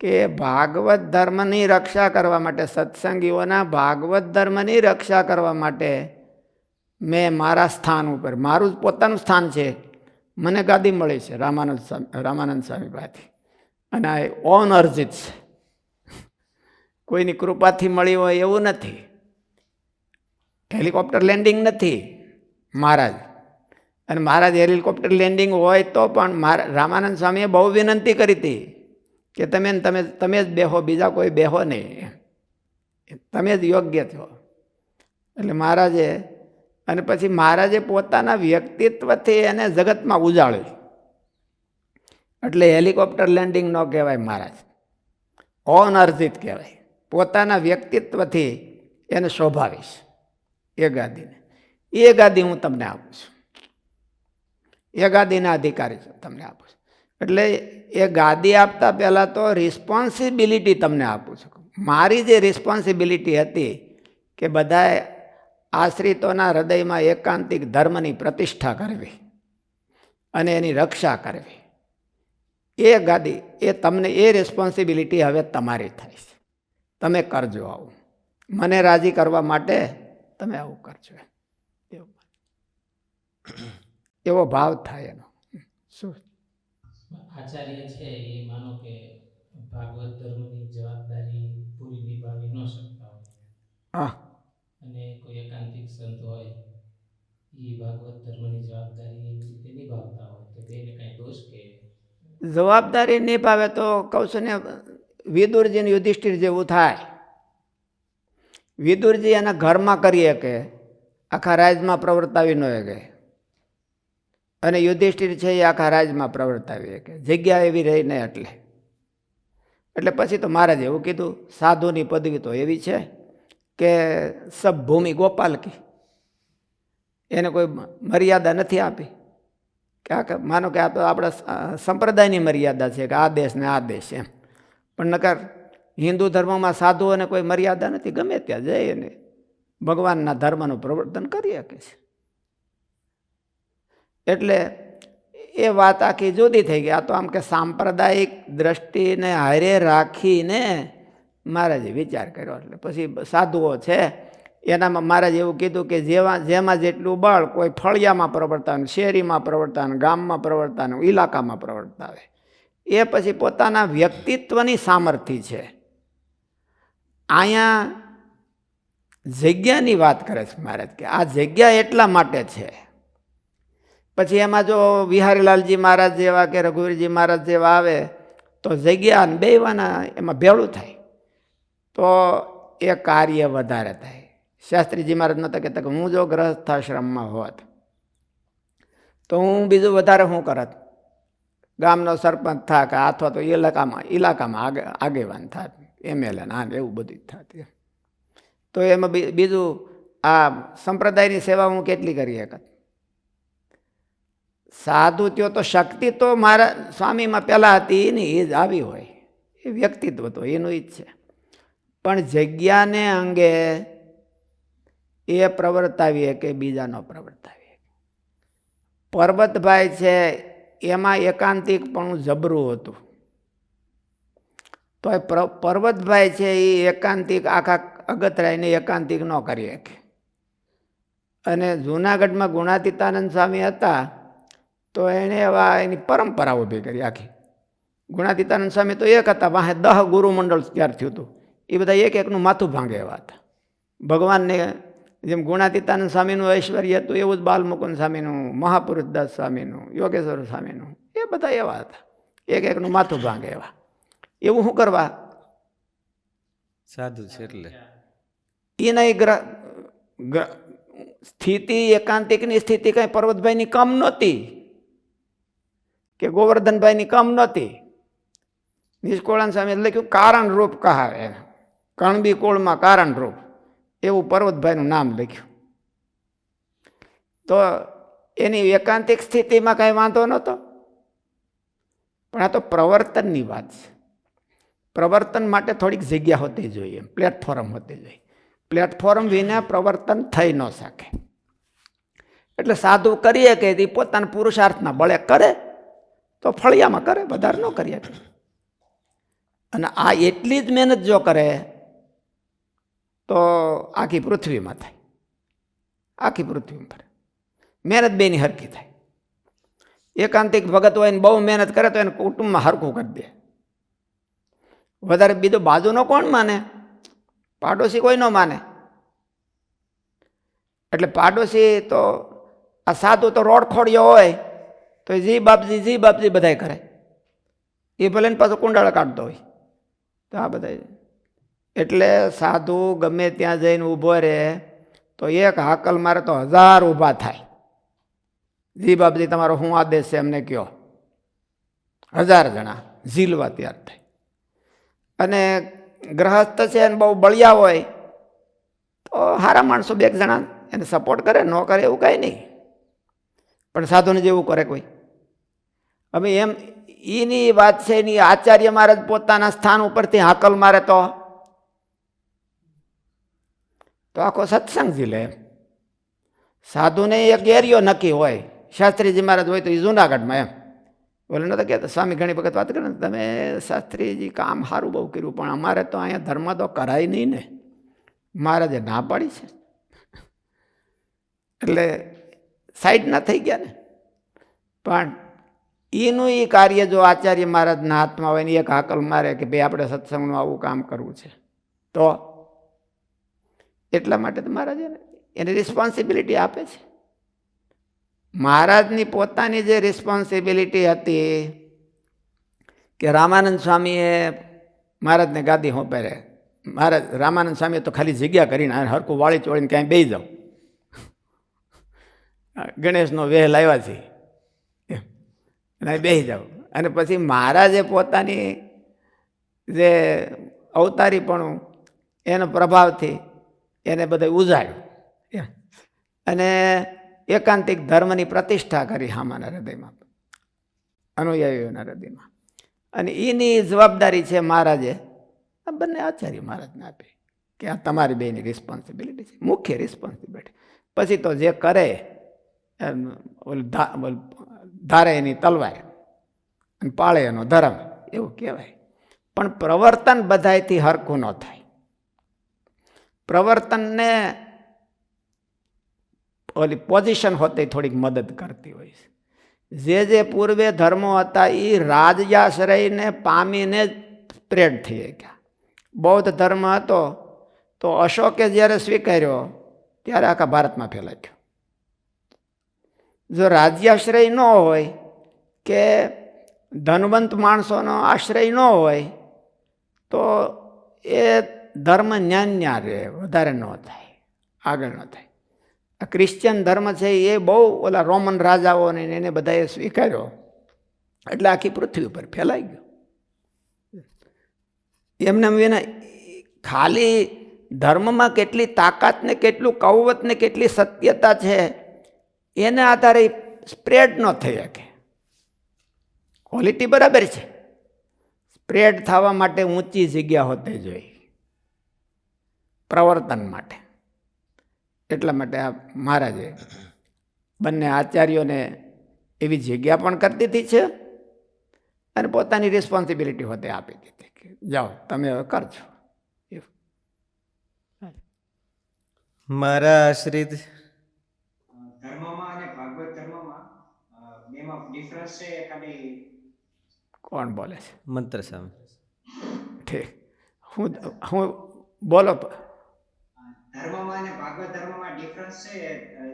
કે ભાગવત ધર્મની રક્ષા કરવા માટે, સત્સંગીઓના ભાગવત ધર્મની રક્ષા કરવા માટે મેં મારા સ્થાન ઉપર, મારું જ પોતાનું સ્થાન છે, મને ગાદી મળી છે રામાનંદ સ્વામી પાસેથી, અને આ ઓન અર્જિત છે, કોઈની કૃપાથી મળી હોય એવું નથી. હેલિકોપ્ટર લેન્ડિંગ નથી મહારાજ. અને મહારાજ હેલિકોપ્ટર લેન્ડિંગ હોય તો પણ રામાનંદ સ્વામીએ બહુ વિનંતી કરી હતી કે તમે જ બેહો, બીજા કોઈ બેહો નહીં, તમે જ યોગ્ય છો. એટલે મહારાજે, અને પછી મહારાજે પોતાના વ્યક્તિત્વથી એને જગતમાં ઉજાળ્યું. એટલે હેલિકોપ્ટર લેન્ડિંગ ન કહેવાય મહારાજ, અનર્જિત કહેવાય. પોતાના વ્યક્તિત્વથી એને શોભાવીશ એ ગાદીને. એ ગાદી હું તમને આપું છું, એ ગાદીના અધિકારી છું, તમને આપું છું. એટલે એ ગાદી આપતા પહેલાં તો રિસ્પોન્સિબિલિટી તમને આપું છું. મારી જે રિસ્પોન્સિબિલિટી હતી કે બધાએ આશ્રિતોના હૃદયમાં એકાંતિક ધર્મની પ્રતિષ્ઠા કરવી અને એની રક્ષા કરવી, એ ગાદી, એ તમને, એ રિસ્પોન્સિબિલિટી હવે તમારી થાય છે. તમે કરજો આવું, મને રાજી કરવા માટે તમે આવું કરજો, એવો ભાવ થાય એનો. શું આચાર્ય છે એ માનો કે ભાગવત ધર્મની જવાબદારી પૂરી નિભાવી ન શકતા હોય, હા, અને કોઈ એકાંતિક સંત હોય એ ભાગવત ધર્મની જવાબદારી એવી રીતે નિભાવતા હોય, તો તેને કાંઈ દોષ કે? જવાબદારી નિભાવે તો કહું છું ને, વિદુરજી ને યુધિષ્ઠિર જેવું થાય. વિદુરજી એના ઘરમાં કરી શકે, આખા રાજમાં પ્રવર્તાવી ન શકે, અને યુધિષ્ઠિર છે એ આખા રાજમાં પ્રવર્તાવી શકે, જગ્યા એવી રહી નહીં. એટલે પછી તો મહારાજે એવું કીધું, સાધુની પદવી તો એવી છે કે સબ ભૂમિ ગોપાલ કી, એને કોઈ મર્યાદા નથી આપી. કે માનો કે આ તો આપણા સંપ્રદાયની મર્યાદા છે કે આ દેશ ને આ દેશ એમ, પણ નકર હિન્દુ ધર્મમાં સાધુઓને કોઈ મર્યાદા નથી, ગમે ત્યાં જઈને ભગવાનના ધર્મનું પ્રવર્તન કરી શકે છે. એટલે એ વાત આખી જુદી થઈ ગઈ. આ તો આમ કે સાંપ્રદાયિક દ્રષ્ટિને હારે રાખીને મહારાજે વિચાર કર્યો. એટલે પછી સાધુઓ છે એનામાં મહારાજ એવું કીધું કે જેમાં જેટલું બળ, કોઈ ફળિયામાં પ્રવર્તાવે, શેરીમાં પ્રવર્તાવે, ગામમાં પ્રવર્તાવે, ઇલાકામાં પ્રવર્તાવે, એ પછી પોતાના વ્યક્તિત્વની સામર્થ્ય છે. અહીંયા જગ્યાની વાત કરે છે મહારાજ કે આ જગ્યા એટલા માટે છે. પછી એમાં જો વિહારીલાલજી મહારાજ જેવા કે રઘુવીરજી મહારાજ જેવા આવે તો જગ્યા બેવાના એમાં ભેળું થાય તો એ કાર્ય વધારે થાય. શાસ્ત્રીજી મહારાજ નહોતા કહેતા કે હું જો ગ્રહસ્થાશ્રમમાં હોત તો હું બીજું વધારે શું કરત, ગામનો સરપંચ થા કે અથવા તો ઇલાકામાં આગેવાન થાત, એમએલએ આમ એવું બધું થાત. તો એમાં બીજું આ સંપ્રદાયની સેવા હું કેટલી કરી શકત. સાધુ ત્યો તો શક્તિ તો મારા સ્વામીમાં પહેલાં હતી એની એ જ આવી હોય, એ વ્યક્તિત્વ તો એનું જ છે. પણ જગ્યાને અંગે એ પ્રવર્તાવીએ કે બીજા ન પ્રવર્તાવીએ. પરબતભાઈ છે એમાં એકાંતિકપણું જબરું હતું. તો એ પર્વતભાઈ છે એ એકાંતિક આખા અગતરાયને એકાંતિક ન કરી શકે. અને જૂનાગઢમાં ગુણાતીતાનંદ સ્વામી હતા તો એણે એવા એની પરંપરા ઊભી કરી આખી. ગુણાતીતાનંદ સ્વામી તો એક હતા, વાહે 10 ગુરુમંડળ ત્યાર થયું હતું. એ બધા એક એકનું માથું ભાંગે એવા હતા. ભગવાનને જેમ ગુણાતીતાનંદ સ્વામીનું ઐશ્વર્ય હતું એવું જ બાલમુકુંદ સ્વામીનું, મહાપુરુષદાસ સ્વામીનું, યોગેશ્વર સ્વામીનું, એ બધા એવા હતા, એક એકનું માથું ભાંગે એવા. એવું શું કરવા? સાધુ છે એટલે એના સ્થિતિ, એકાંતિકની સ્થિતિ કઈ પર્વતભાઈની કમ નહોતી કે ગોવર્ધનભાઈની કમ નહોતી. નિષ્કોળાન સ્વામી લખ્યું કારણ રૂપ કહાવે, કણબી કોળમાં કારણ રૂપ, એવું પર્વતભાઈનું નામ લખ્યું. તો એની એકાંતિક સ્થિતિમાં કાંઈ વાંધો નહોતો. પણ આ તો પ્રવર્તનની વાત છે. પ્રવર્તન માટે થોડીક જગ્યા હોતી જોઈએ, પ્લેટફોર્મ હોતી જોઈએ. પ્લેટફોર્મ વિના પ્રવર્તન થઈ ન શકે. એટલે સાધુ કરીએ કે એ પોતાના પુરુષાર્થના બળે કરે તો ફળિયામાં કરે, વધારે ન કરીએ. અને આ એટલી જ મહેનત જો કરે તો આખી પૃથ્વીમાં થાય, આખી પૃથ્વીમાં ફરે. મહેનત બેની હરખી થાય. એકાંતિક ભગત હોય ને બહુ મહેનત કરે તો એને કુટુંબમાં હરખું કરી દે. વધારે બીજો બાજુનો કોણ માને? પાડોશી કોઈ ન માને. એટલે પાડોશી તો આ સાધુ તો રોડખોડિયો હોય તો જી બાપજી બધાય કરે. એ ભલે ને પાછો કુંડાળા કાઢતો હોય તો આ બધા. એટલે સાધુ ગમે ત્યાં જઈને ઊભો રહે તો એક હાકલ મારે તો 1000 ઊભા થાય. જી બાપજી તમારો શું આદેશ છે એમને કહો. 1000 જણા ઝીલવા તૈયાર થાય. અને ગ્રહસ્થ છે અને બહુ બળિયા હોય તો સારા માણસો 2 જણા એને સપોર્ટ કરે, ન કરે એવું કાંઈ નહીં. પણ સાધુને જેવું કરે કોઈ. હવે એમ એની વાત છે, એની આચાર્ય મહારાજ પોતાના સ્થાન ઉપરથી હાકલ મારે તો આખો સત્સંગ ઝીલે. એમ સાધુને એક એરિયો નક્કી હોય. શાસ્ત્રીજી મહારાજ હોય તો એ જૂનાગઢમાં, એમ બોલે નતા કહેતા. સ્વામી ઘણી વખત વાત કરે ને, તમે શાસ્ત્રીજી કામ સારું બહુ કર્યું પણ અમારે તો અહીંયા ધર્મ તો કરાય નહીં ને. મહારાજે ના પાડી છે એટલે સાઈડ ના થઈ ગયા ને. પણ એનું એ કાર્ય જો આચાર્ય મહારાજના હાથમાં હોય ને એક હાકલ મારે કે ભાઈ આપણે સત્સંગનું આવું કામ કરવું છે તો એટલા માટે તો મહારાજ એને રિસ્પોન્સિબિલિટી આપે છે. મહારાજની પોતાની જે રિસ્પોન્સિબિલિટી હતી કે રામાનંદ સ્વામીએ મહારાજને ગાદી સોંપે. મહારાજ રામાનંદ સ્વામીએ તો ખાલી જગ્યા કરીને હરખું વાળી ચોળીને ક્યાંય બેસી જાઓ. ગણેશનો વેહ લાવ્યા છે અને બેસી જાઓ. અને પછી મહારાજે પોતાની જે અવતારીપણું એના પ્રભાવથી એને બધા ઉજાડ્યું અને એકાંતિક ધર્મની પ્રતિષ્ઠા કરી હામાના હૃદયમાં, અનુયાયીઓના હૃદયમાં. અને એની જવાબદારી છે મહારાજે આ બંને આચાર્ય મહારાજને આપે કે આ તમારી બેની રિસ્પોન્સિબિલિટી છે, મુખ્ય રિસ્પોન્સિબિલિટી. પછી તો જે કરે ધારે એની તલવાર અને પાળે એનો ધર્મ એવું કહેવાય. પણ પ્રવર્તન બધાયથી હરખું ન થાય. પ્રવર્તનને ઓલી પોઝિશન હોતી થોડીક મદદ કરતી હોય છે. જે પૂર્વે ધર્મો હતા એ રાજ્યાશ્રયને પામીને જ સ્પ્રેડ થઈ ગયા. બૌદ્ધ ધર્મ હતો તો અશોકે જ્યારે સ્વીકાર્યો ત્યારે આખા ભારતમાં ફેલાઈ ગયો. જો રાજ્યાશ્રય ન હોય કે ધનવંત માણસોનો આશ્રય ન હોય તો એ ધર્મ ન્યા રહે, વધારે ન થાય, આગળ ન થાય. આ ક્રિશ્ચિયન ધર્મ છે એ બહુ ઓલા રોમન રાજાઓને એને બધાએ સ્વીકાર્યો એટલે આખી પૃથ્વી ઉપર ફેલાઈ ગયો. એમને વિના ખાલી ધર્મમાં કેટલી તાકાત ને કેટલું કવત ને કેટલી સત્યતા છે એના આધારે સ્પ્રેડ ન થઈ શકે. ક્વોલિટી બરાબર છે, સ્પ્રેડ થવા માટે ઊંચી જગ્યા હોતી જોઈએ પ્રવર્તન માટે. એટલા માટે આ મહારાજે બંને આચાર્યોને એવી જગ્યા પણ કરી દીધી છે અને પોતાની રિસ્પોન્સિબિલિટી હોતે આપી દીધી કે જાઓ તમે હવે કરજો. મારા આશ્રિત ધર્મમાં અને ભાગવત ધર્મમાં બેમાં ડિફરન્સ છે એ ખાલી કોણ બોલે છે? મંત્ર સામે ઠીક. હું બોલો. ધર્મમાં અને ભાગવત ધર્મમાં ડિફરન્સ છે.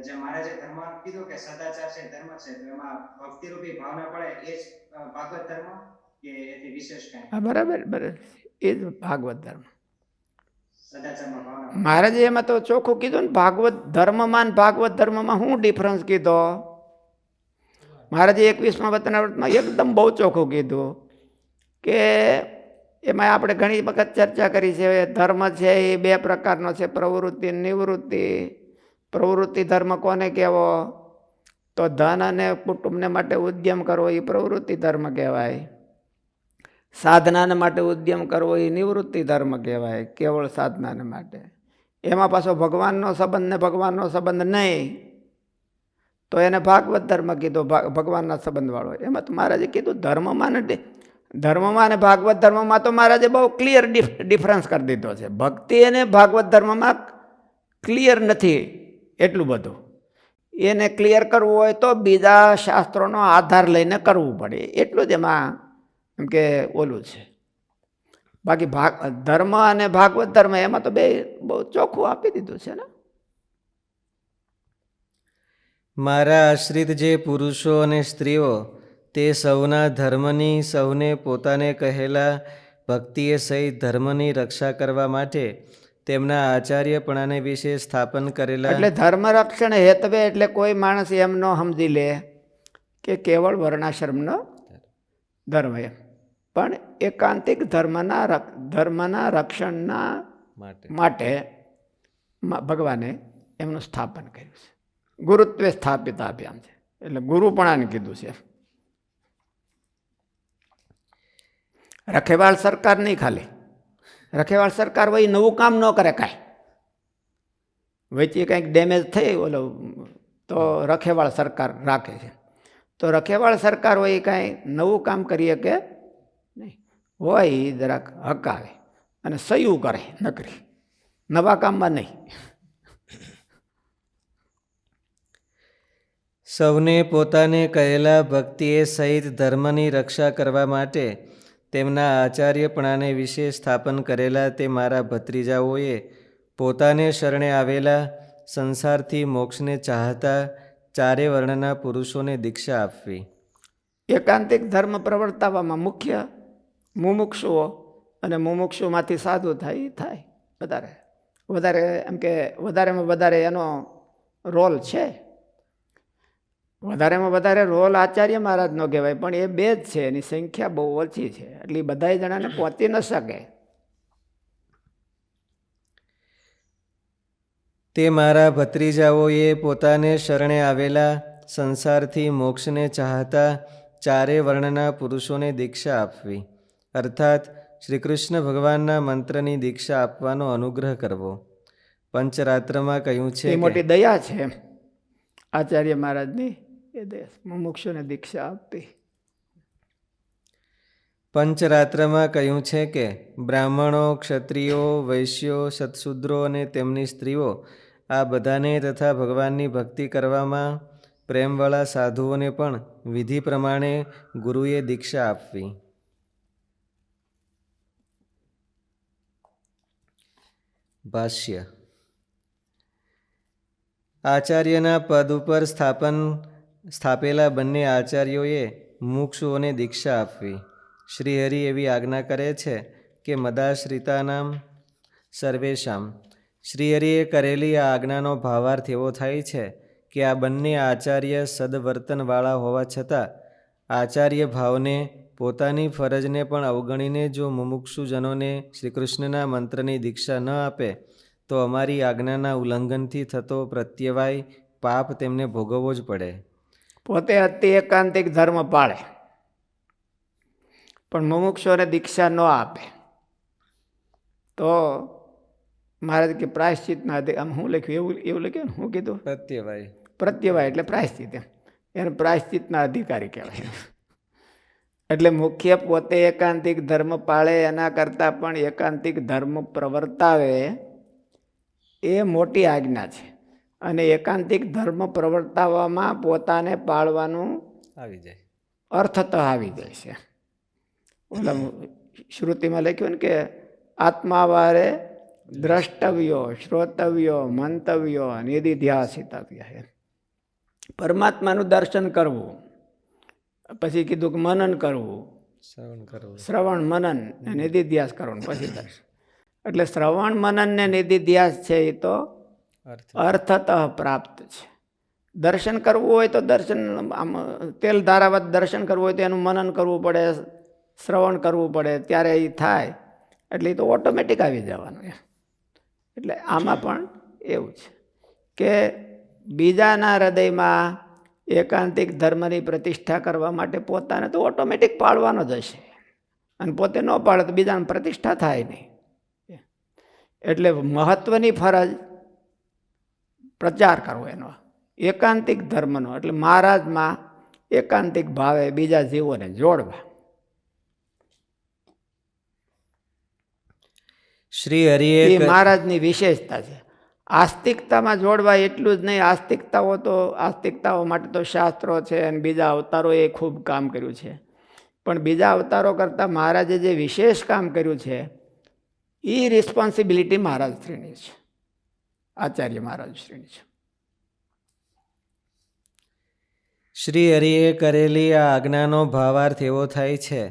જે મહારાજે ધર્મ કીધું કે સદાચાર છે ધર્મ છે, તો એમાં ભક્તિરૂપી ભાવના પડે એ જ ભાગવત ધર્મ કે એથી વિશેષ કાંઈ? હા, બરાબર બરાબર, એ જ ભાગવત ધર્મ. સદાચારમાં ભાવના મહારાજે એમાં તો ચોખ્ખું કીધું ને, ભાગવત ધર્મમાં ને ભાગવત ધર્મમાં શું ડિફરન્સ કીધો? મહારાજે 21મા વતનાવૃતમાં એકદમ બહુ ચોખ્ખું કીધું કે એમાં આપણે ઘણી વખત ચર્ચા કરી છે. ધર્મ છે એ બે પ્રકારનો છે, પ્રવૃત્તિ અને નિવૃત્તિ. પ્રવૃત્તિ ધર્મ કોને કહેવો? તો ધન અને કુટુંબને માટે ઉદ્યમ કરવો એ પ્રવૃત્તિ ધર્મ કહેવાય. સાધનાને માટે ઉદ્યમ કરવો એ નિવૃત્તિ ધર્મ કહેવાય, કેવળ સાધનાને માટે. એમાં પાછો ભગવાનનો સંબંધ ને ભગવાનનો સંબંધ નહીં, તો એને ભાગવત ધર્મ કીધો, ભગવાનના સંબંધવાળો. એમાં તો મહારાજે કીધું ધર્મમાં અને ભાગવત ધર્મમાં તો મહારાજે બહુ ક્લિયર ડિફરન્સ કરી દીધો છે. ભક્તિ અને ભાગવત ધર્મમાં ક્લિયર નથી એટલું બધું. એને ક્લિયર કરવું હોય તો બીજા શાસ્ત્રોનો આધાર લઈને કરવું પડે, એટલું જ એમાં એમ કે ઓલું છે. બાકી ધર્મ અને ભાગવત ધર્મ એમાં તો બે બહુ ચોખ્ખું આપી દીધું છે ને. મારા આશ્રિત જે પુરુષો અને સ્ત્રીઓ તે સૌના ધર્મની, સૌને પોતાને કહેલા ભક્તિએ સહિત ધર્મની રક્ષા કરવા માટે તેમના આચાર્યપણાને વિશે સ્થાપન કરેલા. એટલે ધર્મ રક્ષણ હેતવે એટલે કોઈ માણસ એમ ન સમજી લે કે કેવળ વર્ણાશ્રમનો ધર્મ એમ, પણ એકાંતિક ધર્મના રક્ષણના માટે ભગવાને એમનું સ્થાપન કર્યું છે. ગુરુત્વે સ્થાપિત આપ્યા છે, એટલે ગુરુપણાને કીધું છે. રખેવાળ સરકાર નહીં, ખાલી રખેવાળ સરકાર હોય નવું કામ ન કરે કાંઈ. વચ્ચે કંઈક ડેમેજ થઈ ઓલો તો રખેવાળ સરકાર રાખે છે. તો રખેવાળ સરકાર હોય એ કાંઈ નવું કામ કરીએ કે નહીં, હોય એ જરાક હકાવે અને સયું કરે, નકરી નવા કામમાં નહીં. સૌને પોતાને કહેલા ભક્તિએ સહિત ધર્મની રક્ષા કરવા માટે તેમના આચાર્યપણાને વિશે સ્થાપન કરેલા તે મારા ભત્રીજાઓએ પોતાને શરણે આવેલા સંસારથી મોક્ષને ચાહતા ચારે વર્ણના પુરુષોને દીક્ષા આપવી. એકાંતિક ધર્મ પ્રવર્તાવવામાં મુખ્ય મુમુક્ષુઓ અને મુમુક્ષુમાંથી સાધુ થાય વધારે એમ કે વધારેમાં વધારે એનો રોલ છે. વધારેમાં વધારે રોલ આચાર્ય મહારાજનો કહેવાય, પણ એ બે જ છે, એની સંખ્યા બહુ ઓછી છે, એટલે બધા જણાને પહોંચી ન શકે. તે મારા ભત્રીજાઓએ પોતાને શરણે આવેલા સંસારથી મોક્ષને ચાહતા ચારે વર્ણના પુરુષોને દીક્ષા આપવી, અર્થાત શ્રી કૃષ્ણ ભગવાનના મંત્રની દીક્ષા આપવાનો અનુગ્રહ કરવો. પંચરાત્રમાં કહ્યું છે એ મોટી દયા છે આચાર્ય મહારાજની, એ દયા મુમુક્ષુને દીક્ષા આપતી. પંચરાત્રમાં કહ્યું છે કે બ્રાહ્મણો, ક્ષત્રિયો, વૈશ્યો, સત્શૂદ્રો અને તેમની સ્ત્રીઓ આ બધાને તથા ભગવાનની ભક્તિ કરવામાં પ્રેમવાળા સાધુઓને પણ વિધિ પ્રમાણે ગુરુએ દીક્ષા આપવી. ભાષ્ય. આચાર્યના પદ ઉપર સ્થાપેલા બંને આચાર્યોએ મુમુક્ષુઓને દીક્ષા આપવી. શ્રીહરિ એવી આજ્ઞા કરે છે કે મદાશ્રિતાનામ સર્વેશામ. શ્રીહરિએ કરેલી આ આજ્ઞાનો ભાવાર્થ એવો થાય છે કે આ બંને આચાર્ય સદવર્તનવાળા હોવા છતાં આચાર્ય ભાવને પોતાની ફરજને પણ અવગણીને જો મુમુક્ષુજનોને શ્રીકૃષ્ણના મંત્રની દીક્ષા ન આપે તો અમારી આજ્ઞાના ઉલ્લંઘનથી થતો પ્રત્યવાય પાપ તેમને ભોગવવો જ પડે. પોતે અતિ એકાંતિક ધર્મ પાળે પણ મુમુક્ષુઓને દીક્ષા ન આપે તો મહારાજ કે પ્રાયશ્ચિતના આમ શું લખ્યું એવું લખ્યું ને, શું કીધું? પ્રત્યવાય. પ્રત્યવાય એટલે પ્રાયશ્ચિત, એને પ્રાયશ્ચિતના અધિકારી કહેવાય. એટલે મુખ્ય પોતે એકાંતિક ધર્મ પાળે એના કરતાં પણ એકાંતિક ધર્મ પ્રવર્તાવે એ મોટી આજ્ઞા છે. અને એકાંતિક ધર્મ પ્રવર્તાવવામાં પોતાને પાળવાનું આવી જાય. અર્થતઃ આવી જાય છે. ઓલા શ્રુતિમાં લખ્યું ને કે આત્માવારે દ્રષ્ટવ્યો, શ્રોતવ્યો, મંતવ્યો, નિધિધ્યાસિતવ્ય. પરમાત્માનું દર્શન કરવું, પછી કીધું કે મનન કરવું, શ્રવણ કરવું. શ્રવણ મનન ને નિધિધ્યાસ કરવું, પછી દર્શન. એટલે શ્રવણ મનન ને નિધિધ્યાસ છે એ તો અર્થતઃ પ્રાપ્ત છે. દર્શન કરવું હોય તો દર્શન, આમ તેલ ધારાવત દર્શન કરવું હોય તો એનું મનન કરવું પડે, શ્રવણ કરવું પડે, ત્યારે એ થાય. એટલે એ તો ઓટોમેટિક આવી જવાનું. એટલે આમાં પણ એવું છે કે બીજાના હૃદયમાં એકાંતિક ધર્મની પ્રતિષ્ઠા કરવા માટે પોતાને તો ઓટોમેટિક પાળવાનો જ હશે, અને પોતે ન પાડે તો બીજાને પ્રતિષ્ઠા થાય નહીં. એટલે મહત્વની ફરજ પ્રચાર કરવો એનો, એકાંતિક ધર્મનો. એટલે મહારાજમાં એકાંતિક ભાવે બીજા જીવોને જોડવા. શ્રી હરિએ એ મહારાજની વિશેષતા છે. આસ્તિકતામાં જોડવા એટલું જ નહીં, આસ્તિકતાઓ માટે તો શાસ્ત્રો છે અને બીજા અવતારોએ ખૂબ કામ કર્યું છે. પણ બીજા અવતારો કરતાં મહારાજે જે વિશેષ કામ કર્યું છે એ રિસ્પોન્સિબિલિટી મહારાજશ્રીની છે, આચાર્ય મહારાજશ્રીની છે. શ્રી હરિએ કરેલી આ આજ્ઞાનો ભાવાર્થ એવો થાય છે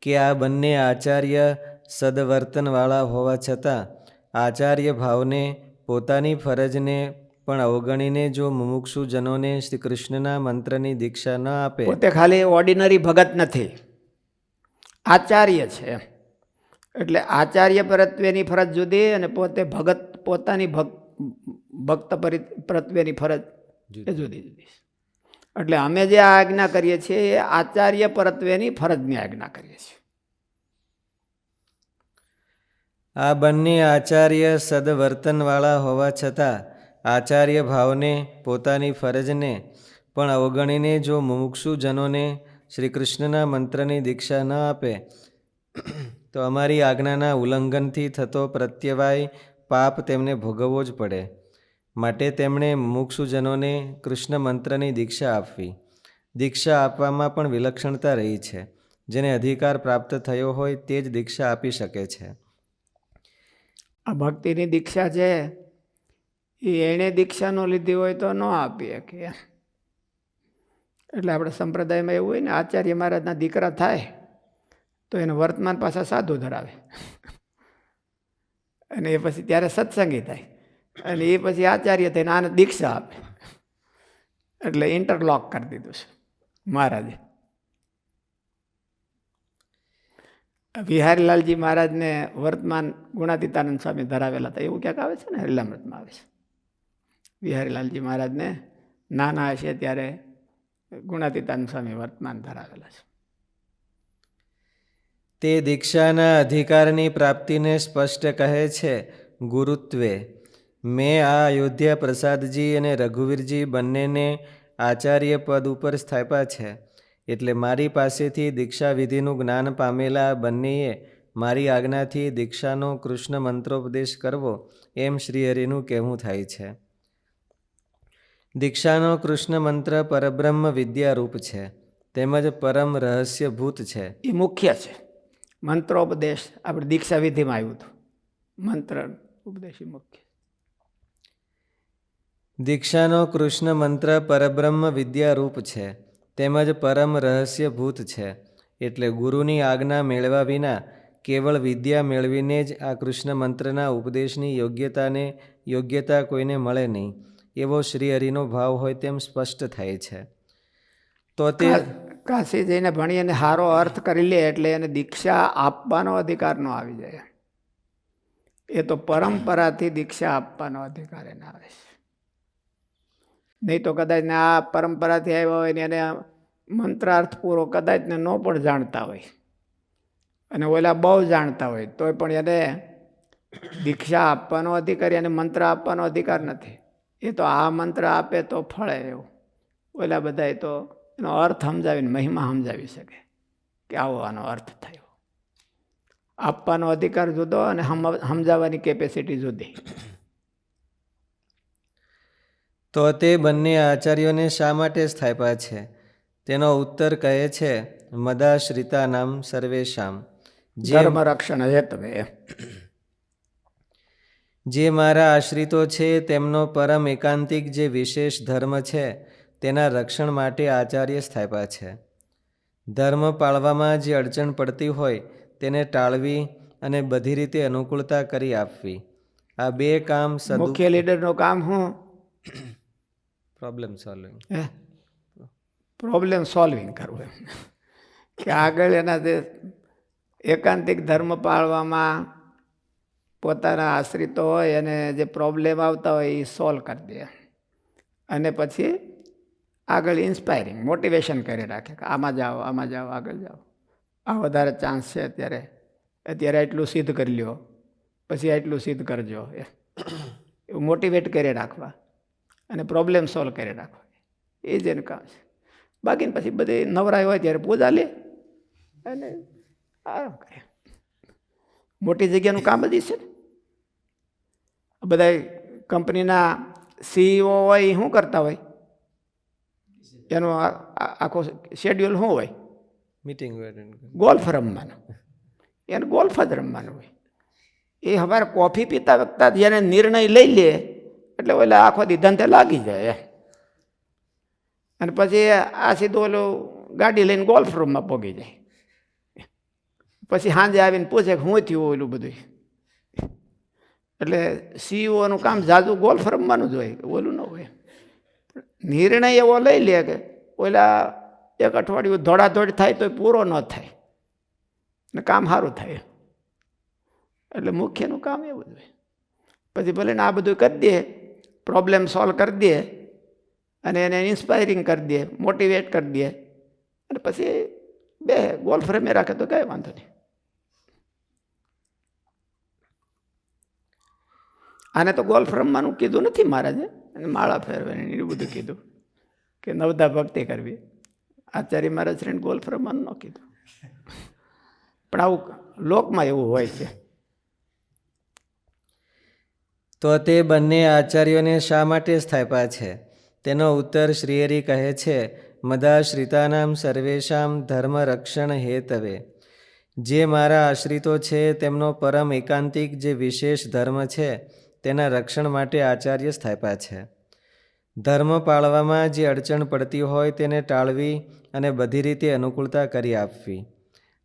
કે આ બંને આચાર્ય સદવર્તનવાળા હોવા છતાં આચાર્ય ભાવને, પોતાની ફરજને પણ અવગણીને જો મુમુક્ષુજનોને શ્રી કૃષ્ણના મંત્રની દીક્ષા ન આપે, પોતે ખાલી ઓર્ડિનરી ભગત નથી, આચાર્ય છે. એટલે આચાર્ય પરત્વેની ફરજ જુદી અને પોતે ભગત, પોતાની ભક્ત પરત્વેની ફરજ એ જુદી જુદી. એટલે અમે જે આ આજ્ઞા કરીએ છીએ એ આચાર્ય પરત્વેની ફરજની આજ્ઞા કરીએ છીએ. આ બંને આચાર્ય સદવર્તનવાળા હોવા છતાં આચાર્ય ભાવને, પોતાની ફરજને પણ અવગણીને જો મુમુક્ષુજનોને શ્રી કૃષ્ણના મંત્રની દીક્ષા ન આપે તો અમારી આજ્ઞાના ઉલ્લંઘનથી થતો પ્રત્યવાય પાપ તેમને ભોગવવો જ પડે. માટે તેમણે મુમુક્ષુજનોને કૃષ્ણ મંત્રની દીક્ષા આપવી. દીક્ષા આપવામાં પણ વિલક્ષણતા રહી છે. જેને અધિકાર પ્રાપ્ત થયો હોય તે જ દીક્ષા આપી શકે છે. આ ભક્તિની દીક્ષા છે એ એણે દીક્ષા ન લીધી હોય તો ન આપી શકીએ. એટલે આપણે સંપ્રદાયમાં એવું હોય ને, આચાર્ય મહારાજના દીકરા થાય તો એને વર્તમાન પાછા સાધુ ધરાવે, અને એ પછી ત્યારે સત્સંગી થાય, અને એ પછી આચાર્ય થઈને આને દીક્ષા આપે. એટલે ઇન્ટરલોક કરી દીધું છે મહારાજે. વિહારીલાલજી મહારાજને વર્તમાન ગુણાતીતાનંદ સ્વામી ધરાવેલા હતા, એવું ક્યાંક આવે છે ને, હરિલામૃતમાં આવે છે. વિહારીલાલજી મહારાજને નાના હશે ત્યારે ગુણાતીતાનંદ સ્વામી વર્તમાન ધરાવેલા છે. તે દીક્ષાના અધિકારની પ્રાપ્તિને સ્પષ્ટ કહે છે ગુરુત્વે. મેં આ અયોધ્યા પ્રસાદજી અને રઘુવીરજી બંનેને આચાર્ય પદ ઉપર સ્થાપ્યા છે. એટલે મારી પાસેથી દીક્ષા વિધિનું જ્ઞાન પામેલા બંનેએ મારી આજ્ઞાથી દીક્ષાનો કૃષ્ણ મંત્રોપદેશ કરવો, એમ શ્રીહરિનું કહેવું થાય છે. દીક્ષાનો કૃષ્ણ મંત્ર પરબ્રહ્મ વિદ્યારૂપ છે, તેમજ પરમ રહસ્યભૂત છે. એ મુખ્ય છે. મંત્રોપદેશ આપણે દીક્ષા વિધિમાં આવ્યું હતું, મંત્ર ઉપદેશ એ મુખ્ય. દીક્ષાનો કૃષ્ણ મંત્ર પરબ્રહ્મ વિદ્યારૂપ છે, તેમજ પરમ રહસ્યભૂત છે. એટલે ગુરુની આજ્ઞા મેળવ્યા વિના કેવળ વિદ્યા મેળવીને જ આ કૃષ્ણ મંત્રના ઉપદેશની યોગ્યતા કોઈને મળે નહીં, એવો શ્રીહરિનો ભાવ હોય તેમ સ્પષ્ટ થાય છે. તો તે કાશી જઈને ભણી અને સારો અર્થ કરી લે એટલે એને દીક્ષા આપવાનો અધિકાર ન આવી જાય. એ તો પરંપરાથી દીક્ષા આપવાનો અધિકાર એને આવે છે. નહીં તો કદાચ ને આ પરંપરાથી આવ્યા હોય ને એને મંત્રાર્થ પૂરો કદાચ ને ન પણ જાણતા હોય, અને ઓલા બહુ જાણતા હોય તોય પણ એને દીક્ષા આપવાનો અધિકારી અને મંત્ર આપવાનો અધિકાર નથી. એ તો આ મંત્ર આપે તો ફળે એવું. ઓલા બધાય તો એનો અર્થ સમજાવીને મહિમા સમજાવી શકે કે આવો આનો અર્થ થયો. આપવાનો અધિકાર જુદો અને સમજાવવાની કેપેસિટી જુદી. તો તે બંને આચાર્યોને શા માટે સ્થાપ્યા છે? તેનો ઉત્તર કહે છે, મદાશ્રિતા નામ સર્વેશામ, ધર્મ રક્ષણ હેતવે. જે મારા આશ્રિતો છે તેમનો પરમ એકાંતિક જે વિશેષ ધર્મ છે તેના રક્ષણ માટે આચાર્ય સ્થાપ્યા છે. ધર્મ પાળવામાં જે અડચણ પડતી હોય તેને ટાળવી અને બધી રીતે અનુકૂળતા કરી આપવી. આ બે કામ મુખ્ય લીડરનું કામ શું? Problem solving. પ્રોબ્લેમ સોલ્વિંગ કરવું એમ કે આગળ એના જે એકાંતિક ધર્મ પાળવામાં પોતાના આશ્રિતો હોય અને જે પ્રોબ્લેમ આવતા હોય એ સોલ્વ કરી દે અને પછી આગળ ઇન્સ્પાયરિંગ મોટિવેશન કરી રાખે કે આમાં જાઓ, આમાં જાઓ, આગળ જાઓ, આ વધારે ચાન્સ છે અત્યારે એટલું સિદ્ધ કરી લ્યો, પછી એટલું સિદ્ધ કરજો. એવું મોટિવેટ કરી રાખવા અને પ્રોબ્લેમ સોલ્વ કરી રાખવા, એ જ એનું કામ છે. બાકીને પછી બધી નવરાય હોય ત્યારે પૂજા લે અને આરામ કરે. મોટી જગ્યાનું કામ બધી છે. બધા કંપનીના CEO હોય એ શું કરતા હોય? એનો આખો શેડ્યુલ શું હોય? મીટિંગ, ગોલ્ફ રમવાનું. એને ગોલ્ફ જ રમવાનું હોય. એ સવારે કોફી પીતા વખતા જેને નિર્ણય લઈ લે એટલે ઓલા આખો દી ધંધે લાગી જાય. અને પછી આ સીધું ઓલું ગાડી લઈને ગોલ્ફ રૂમમાં પહોંચી જાય. પછી સાંજે આવીને પૂછે કે શું થયું ઓલું બધું. એટલે CEOનું કામ જાજુ ગોલ્ફ રમવાનું જ હોય, ઓલું ન હોય. નિર્ણય એવો લઈ લે કે ઓલા એક અઠવાડિયું દોડાદોડ થાય તો પૂરો ન થાય ને કામ સારું થાય. એટલે મુખ્યનું કામ એવું જ હોય. પછી ભલે ને આ બધું કરી દે, પ્રોબ્લેમ સોલ્વ કરી દે અને એને ઇન્સ્પાયરિંગ કરી દે, મોટિવેટ કરી દે અને પછી બે ગોલ્ફ રમી રાખે તો કંઈ વાંધો નહીં. આને તો ગોલ્ફ રમવાનું કીધું નથી મહારાજે, અને માળા ફેરવાની એવું બધું કીધું કે નવદા ભક્તિ કરવી. આચાર્ય મહારાજ શ્રીને ગોલ્ફ રમવાનું ન કીધું, પણ આવું લોકમાં એવું હોય છે. તો તે બંને આચાર્યોને શા માટે સ્થાપ્યા છે? તેનો ઉત્તર શ્રીહરિ કહે છે, મદાશ્રિતાનામ સર્વેશામ ધર્મ રક્ષણ હેતવે. જે મારા આશ્રિતો છે તેમનો પરમ એકાંતિક જે વિશેષ ધર્મ છે તેના રક્ષણ માટે આચાર્ય સ્થાપ્યા છે. ધર્મ પાળવામાં જે અડચણ પડતી હોય તેને ટાળવી અને બધી રીતે અનુકૂળતા કરી આપવી.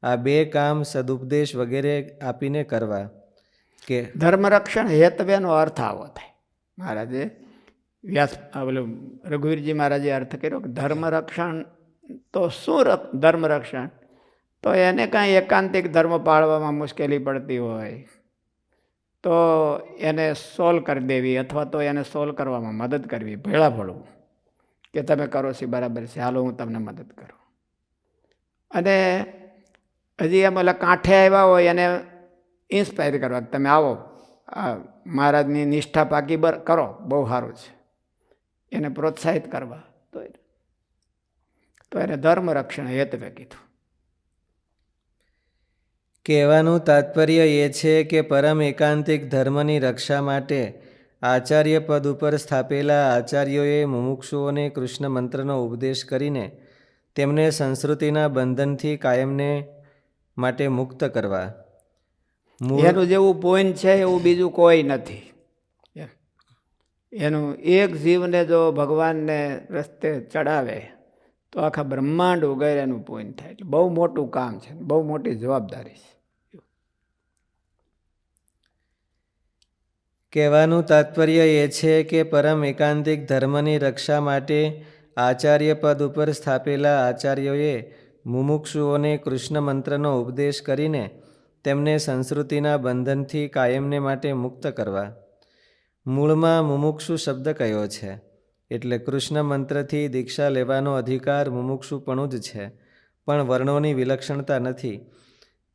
આ બે કામ સદુપદેશ વગેરે આપીને કરવા. કે ધર્મ રક્ષણ હેતવેનો અર્થ આવો થાય. મહારાજે રઘુવીરજી મહારાજે અર્થ કર્યો કે ધર્મ રક્ષણ તો શું? ધર્મ રક્ષણ તો એને કાંઈ એકાંતિક ધર્મ પાળવામાં મુશ્કેલી પડતી હોય તો એને સોલ્વ કરી દેવી અથવા તો એને સોલ્વ કરવામાં મદદ કરવી, ભેળા પડવું કે તમે કરો છો બરાબર છે, હાલો હું તમને મદદ કરું. અને હજી એમ ઓલા કાંઠે આવ્યા હોય એને ઇન્સ્પાયર કરવા, તમે આવો, આ મહારાજની નિષ્ઠા પાકી કરો, બહુ સારું છે, એને પ્રોત્સાહિત કરવા. તો એને ધર્મ રક્ષણ હેતવે કીધું. કહેવાનું તાત્પર્ય એ છે કે પરમ એકાંતિક ધર્મની રક્ષા માટે આચાર્ય પદ ઉપર સ્થાપેલા આચાર્યોએ મુમુક્ષુઓને કૃષ્ણ મંત્રનો ઉપદેશ કરીને તેમને સંસ્કૃતિના બંધનથી કાયમને માટે મુક્ત કરવા. એનું જેવું પોઈન્ટ છે એવું બીજું કોઈ નથી. એનું એક જીવને જો ભગવાનને રસ્તે ચડાવે તો આખા બ્રહ્માંડ વગેરે એનું પોઈન્ટ થાય. એટલે બહુ મોટું કામ છે, બહુ મોટી જવાબદારી છે. કહેવાનું તાત્પર્ય એ છે કે પરમ એકાંતિક ધર્મની રક્ષા માટે આચાર્ય પદ ઉપર સ્થાપેલા આચાર્યોએ મુમુક્ષુઓને કૃષ્ણ મંત્રનો ઉપદેશ કરીને તેમને સંસ્કૃતિના બંધનથી કાયમને માટે મુક્ત કરવા. મૂળમાં મુમુક્ષુ શબ્દ કયો છે, એટલે કૃષ્ણ મંત્રથી દીક્ષા લેવાનો અધિકાર મુમુક્ષુપણું જ છે, પણ વર્ણોની વિલક્ષણતા નથી.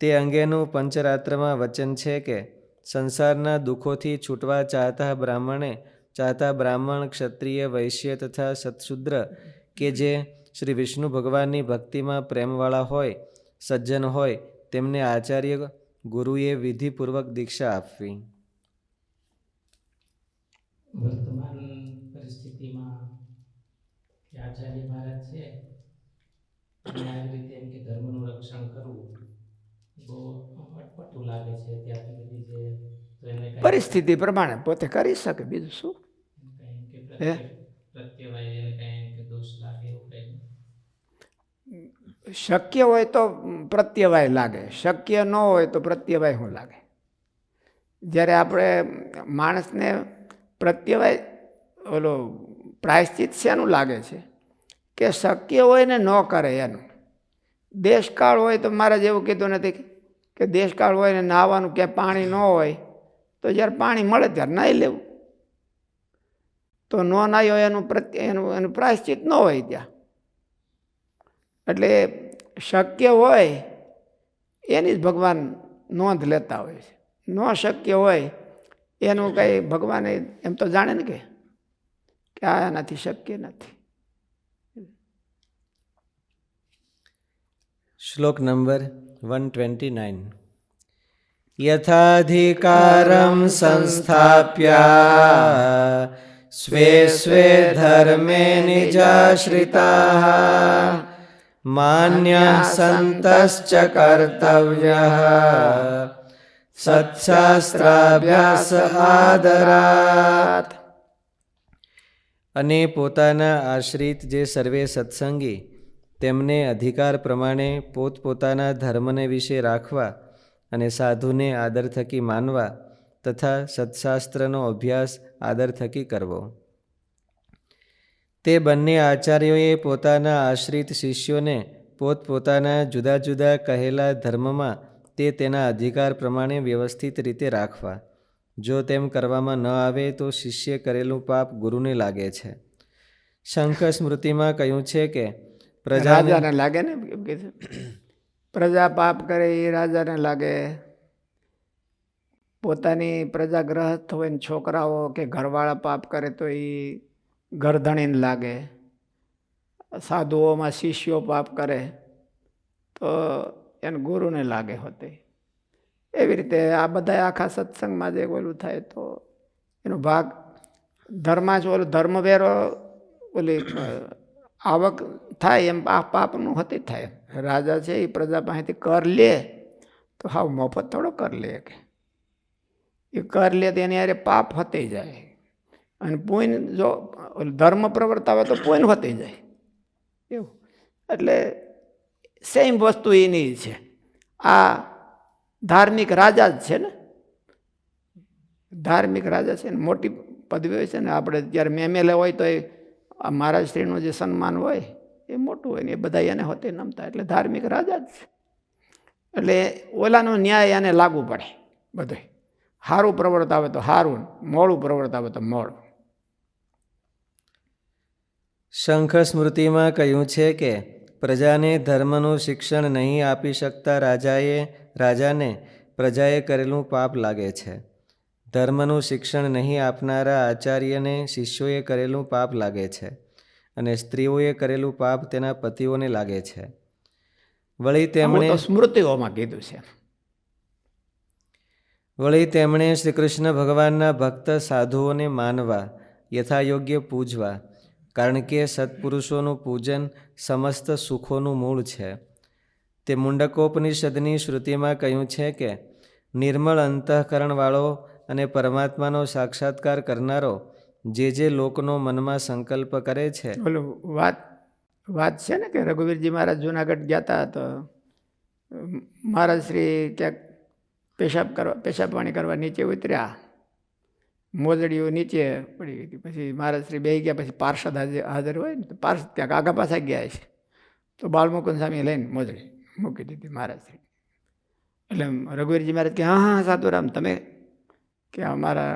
તે અંગેનું પંચરાત્રમાં વચન છે કે સંસારના દુઃખોથી છૂટવા ચાહતા બ્રાહ્મણ, ક્ષત્રિય, વૈશ્ય તથા સત્શુદ્ર કે જે શ્રી વિષ્ણુ ભગવાનની ભક્તિમાં પ્રેમવાળા હોય, સજ્જન હોય, તેમને આચાર્ય ગુરુએ વિધિપૂર્વક દીક્ષા આપવી. વર્તમાન પરિસ્થિતિમાં કે આચાર્ય મહારાજ છે અને આવી રીતે એમ કે ધર્મનું રક્ષણ કરવું બહુ અટપટું લાગે છે. ત્યાંથી બધી જે તો એને કાંઈ પરિસ્થિતિ પ્રમાણે પોતે કરી શકે, બીજું શું. કાંઈ કે હે? પ્રત્યેવાય એને કાંઈ કે દોષ લાગે એવું કંઈ શક્ય હોય તો પ્રત્યવાય લાગે, શક્ય ન હોય તો પ્રત્યવાય શું લાગે. જ્યારે આપણે માણસને પ્રત્યવાય ઓલો પ્રાયશ્ચિત શેનું લાગે છે કે શક્ય હોય ને ન કરે એનું. દેશકાળ હોય તો મારે જેવું કીધું નથી કે દેશકાળ હોય ને નાહવાનું ક્યાંય પાણી ન હોય તો જ્યારે પાણી મળે ત્યારે નાહી લેવું. તો ન નાહ્યો એનું પ્રાયશ્ચિત ન હોય ત્યાં. એટલે શક્ય હોય એની જ ભગવાન નોંધ લેતા હોય છે. ન શક્ય હોય એનું કંઈ ભગવાન એમ તો જાણે ને કે આ એનાથી શક્ય નથી. શ્લોક નંબર 129. યથાધિકારમ સંસ્થાપ્યા સ્વે સ્વે ધર્મે નિજાશ્રિતા માન્યઃ સંતશ્ચ કર્તવ્યઃ સત્શાસ્ત્રાભ્યાસ આદરાત. અને પોતાના આશ્રિત જે સર્વે સત્સંગી તેમને અધિકાર પ્રમાણે પોતપોતાના ધર્મને વિશે રાખવા અને સાધુને આદર થકી માનવા તથા સત્શાસ્ત્રનો અભ્યાસ આદર થકી કરવો. તે બંને આચાર્યોએ પોતાના આશ્રિત શિષ્યોને પોતપોતાના જુદા જુદા કહેલા ધર્મમાં તેના અધિકાર પ્રમાણે વ્યવસ્થિત રીતે રાખવા. જો તેમ કરવામાં ન આવે તો શિષ્ય કરેલું પાપ ગુરુને લાગે છે. શંખ સ્મૃતિમાં કહ્યું છે કે રાજાને લાગે ને, એમ કે છે પ્રજા પાપ કરે એ રાજાને લાગે. પોતાની પ્રજા ગ્રહસ્થ હોય ને છોકરાઓ કે ઘરવાળા પાપ કરે તો એ ઘરધણીને લાગે. સાધુઓમાં શિષ્યો પાપ કરે તો એને ગુરુને લાગે હોતે. એવી રીતે આ બધા આખા સત્સંગમાં જે ઓલું થાય તો એનો ભાગ ધર્મા જ ઓલું ધર્મવેરો ઓલી આવક થાય એમ આ પાપનું હતી થાય. રાજા છે એ પ્રજા પાસેથી કર લે તો હાવ મફત થોડો કર લે કે એ કર લે તો એની યારે પાપ હતી જાય. અને પુણ્ય જો ધર્મ પ્રવર્તાવે તો પુણ્ય હતી જાય એવું. એટલે સેમ વસ્તુ એની છે. આ ધાર્મિક રાજા જ છે ને, ધાર્મિક રાજા છે ને, મોટી પદવી હોય છે ને. આપણે જ્યારે મેમેલે હોય તો એ મહારાજ શ્રીનું જે સન્માન હોય એ મોટું હોય ને એ બધા એને હોતે નમતા. એટલે ધાર્મિક રાજા જ છે. એટલે ઓલાનો ન્યાય એને લાગુ પડે બધું. સારું પ્રવર્તાવે તો સારું, મોડું પ્રવર્તાવે તો મોડું. શંખ સ્મૃતિમાં કહ્યું છે કે પ્રજાને ધર્મનું શિક્ષણ નહીં આપી શકતા રાજાને પ્રજાએ કરેલું પાપ લાગે છે. ધર્મનું શિક્ષણ નહીં આપનારા આચાર્યને શિષ્યોએ કરેલું પાપ લાગે છે. અને સ્ત્રીઓએ કરેલું પાપ તેના પતિઓને લાગે છે. વળી સ્મૃતિઓમાં કીધું છે. વળી તેમણે શ્રી કૃષ્ણ ભગવાનના ભક્ત સાધુઓને માનવા, યથાયોગ્ય પૂજવા. કારણ કે સત્પુરુષોનું પૂજન સમસ્ત સુખોનું મૂળ છે. તે મુંડકોપનિષદની શ્રુતિમાં કહ્યું છે કે નિર્મળ અંતઃકરણવાળો અને પરમાત્માનો સાક્ષાત્કાર કરનારો જે લોકનો મનમાં સંકલ્પ કરે છે. ઓલું વાત છે ને કે રઘુવીરજી મહારાજ જુનાગઢ ગયા હતા તો મહારાજ શ્રી ક્યાંક પેશાબ પાણી કરવા નીચે ઉતર્યા. મોજડીઓ નીચે પડી ગઈ હતી. પછી મહારાજ શ્રી બેસી ગયા. પછી પાર્ષદ હાજર હોય ને તો પાર્ષદ ત્યાં આગા પાછા ગયા છે તો બાળમુકુંદ સ્વામી લઈને મોજડી મૂકી દીધી મહારાજ શ્રી. એટલે રઘુવીરજી મહારાજ કે હા સાધુરામ તમે કે અમારા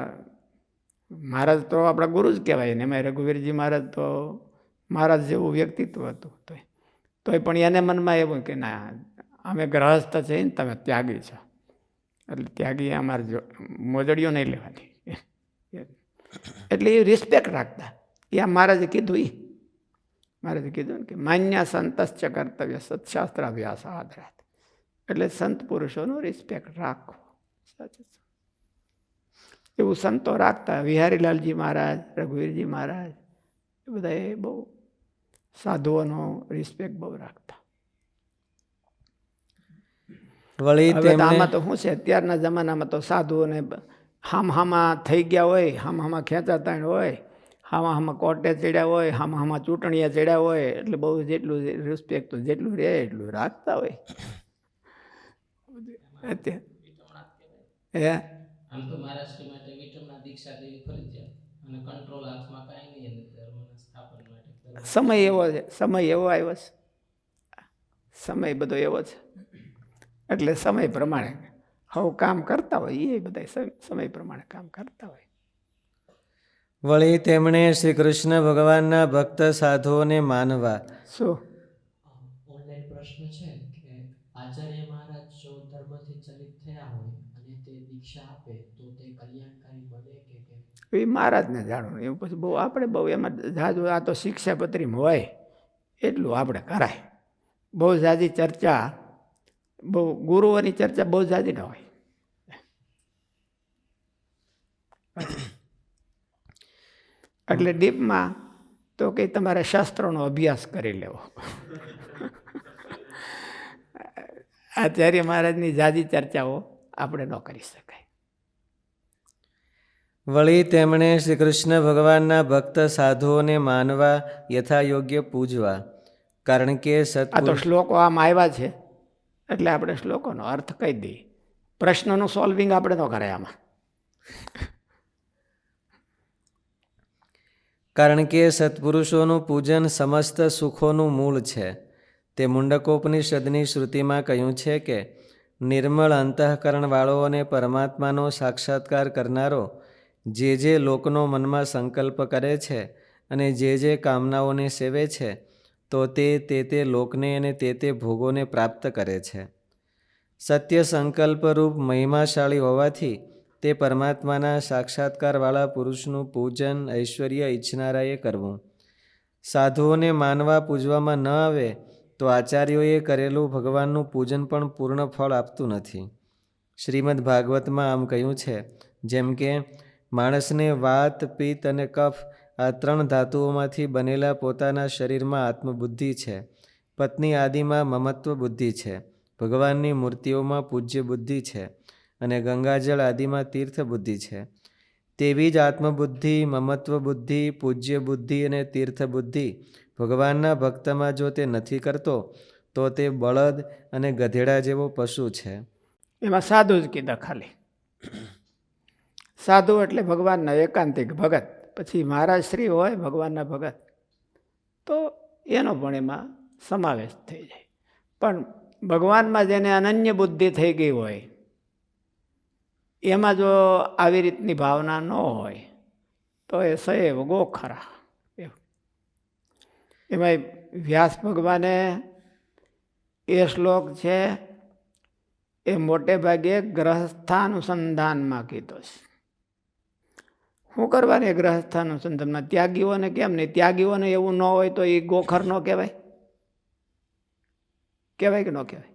મહારાજ તો આપણા ગુરુ જ કહેવાય ને. એમાં રઘુવીરજી મહારાજ તો મહારાજ જેવું વ્યક્તિત્વ હતું તોય પણ એને મનમાં એવું કે ના અમે ગ્રહસ્થ છે ને તમે ત્યાગી છો. એટલે ત્યાગી અમારે જો મોજડીઓ નહીં લેવાની. એટલે એ રિસ્પેક્ટ રાખતા. એ આ મહારાજે કીધું. મહારાજે કીધું ને કે માન્ય સંતશ્ચ કર્તવ્ય સત્શાસ્ત્રાભ્યાસ આદરાત. એટલે સંત પુરુષોનો રિસ્પેક્ટ રાખવો. સાચું એવું સંતો રાખતા. વિહારીલાલજી મહારાજ, રઘુવીરજી મહારાજ એ બધા એ બહુ સાધુઓનો રિસ્પેક્ટ બહુ રાખતા. વળી હવે તો તેમણે આમાં તો શું છે, અત્યારના જમાનામાં તો સાધુઓને હામાં થઈ ગયા હોય, હામાં ખેંચાતા હોય, હામાં કોર્ટે ચડ્યા હોય, હામાં ચૂંટણીએ ચડ્યા હોય, એટલે બહુ જેટલું રિસ્પેક્ટ તો જેટલું રહે એટલું રાખતા હોય. હે આમ તો મહારાષ્ટ્ર માટે વિટમના દીક્ષા લેવી ફરજિયાત અને કંટ્રોલ હાથમાં કાંઈ નહીં અને ધર્મના સ્થાપન માટે સમય એવો છે, સમય એવો આવ્યો છે, સમય બધો એવો છે. એટલે સમય પ્રમાણે હવે કામ કરતા હોય. એ બધા સમય પ્રમાણે કામ કરતા હોય. વળી તેમણે શ્રી કૃષ્ણ ભગવાનના ભક્ત સાધુઓને માનવા. શું ઓનલાઈન પ્રશ્ન છે કે આચાર્ય મહારાજ જો ધર્મથી ચલિત થયા હોય અને તે દીક્ષા આપે તો તે કલ્યાણકારી બને કે કેમ? એ મહારાજને જાણવું. એવું પછી બહુ આપણે બહુ એમાં જાજુ આ તો શિક્ષાપત્રીમાં હોય એટલું આપણે કરાય. બહુ જાજી ચર્ચા, બહુ ગુરુઓની ચર્ચા બહુ જાજી ન હોય. એટલે ડીપમાં તો કે તમારે શાસ્ત્રોનો અભ્યાસ કરી લેવો. આચાર્ય મહારાજની જાજી ચર્ચાઓ આપણે ન કરી શકાય. વળી તેમણે શ્રી કૃષ્ણ ભગવાનના ભક્ત સાધુઓને માનવા યથા યોગ્ય પૂજવા. કારણ કે આ તો સત્પુરુષ શ્લોકો આમ આવ્યા છે એટલે આપણે શ્લોકોનો અર્થ કહી દઈએ. પ્રશ્નનું સોલ્વિંગ આપણે ન કરાય આમાં. કારણ કે સત્પુરુષોનું પૂજન સમસ્ત સુખોનું મૂળ છે. તે મુંડકોપનિષદની શ્રુતિમાં કહ્યું છે કે નિર્મળ અંતઃકરણવાળો અને પરમાત્માનો સાક્ષાત્કાર કરનારો જે લોકનો મનમાં સંકલ્પ કરે છે અને જે કામનાઓને સેવે છે તો તે લોકને અને તે ભોગોને પ્રાપ્ત કરે છે. સત્ય સંકલ્પરૂપ મહિમાશાળી હોવાથી તે પરમાત્માના સાક્ષાત્કારવાળા પુરુષનું પૂજન ઐશ્વર્ય ઈચ્છનારાએ કરવું. સાધુઓને માનવા પૂજવામાં ન આવે તો આચાર્યોએ કરેલું ભગવાનનું પૂજન પણ પૂર્ણ ફળ આપતું નથી. શ્રીમદ્ ભાગવતમાં આમ કહ્યું છે, જેમ કે માણસને વાત, પિત્ત અને કફ આ 3 ધાતુઓમાંથી બનેલા પોતાના શરીરમાં આત્મબુદ્ધિ છે, પત્ની આદિમાં મમત્વ બુદ્ધિ છે, ભગવાનની મૂર્તિઓમાં પૂજ્ય બુદ્ધિ છે અને ગંગાજળ આદિમાં તીર્થ બુદ્ધિ છે. તેવી જ આત્મબુદ્ધિ, મમત્વ બુદ્ધિ, પૂજ્ય બુદ્ધિ અને તીર્થ બુદ્ધિ ભગવાનના ભક્તમાં જો તે નથી કરતો તો તે બળદ અને ગધેડા જેવો પશુ છે. એમાં સાધુ જ કીધા ખાલી. સાધુ એટલે ભગવાનના એકાંતિક ભગત. પછી મહારાજ શ્રી હોય ભગવાનના ભગત તો એનો પણ એમાં સમાવેશ થઈ જાય. પણ ભગવાનમાં જેને અનન્ય બુદ્ધિ થઈ ગઈ હોય એમાં જો આવી રીતની ભાવના ન હોય તો એ સૈવ ગોખરા. એમાં વ્યાસ ભગવાને એ શ્લોક છે એ મોટે ભાગે ગ્રહસ્થાનુસંધાનમાં કીધો છે. શું કરવાની ગ્રહસ્થાનુસંધાનમાં? ત્યાગીઓને કેમ નહીં? ત્યાગીઓને એવું ન હોય તો એ ગોખર ન કહેવાય? કહેવાય કે ન કહેવાય?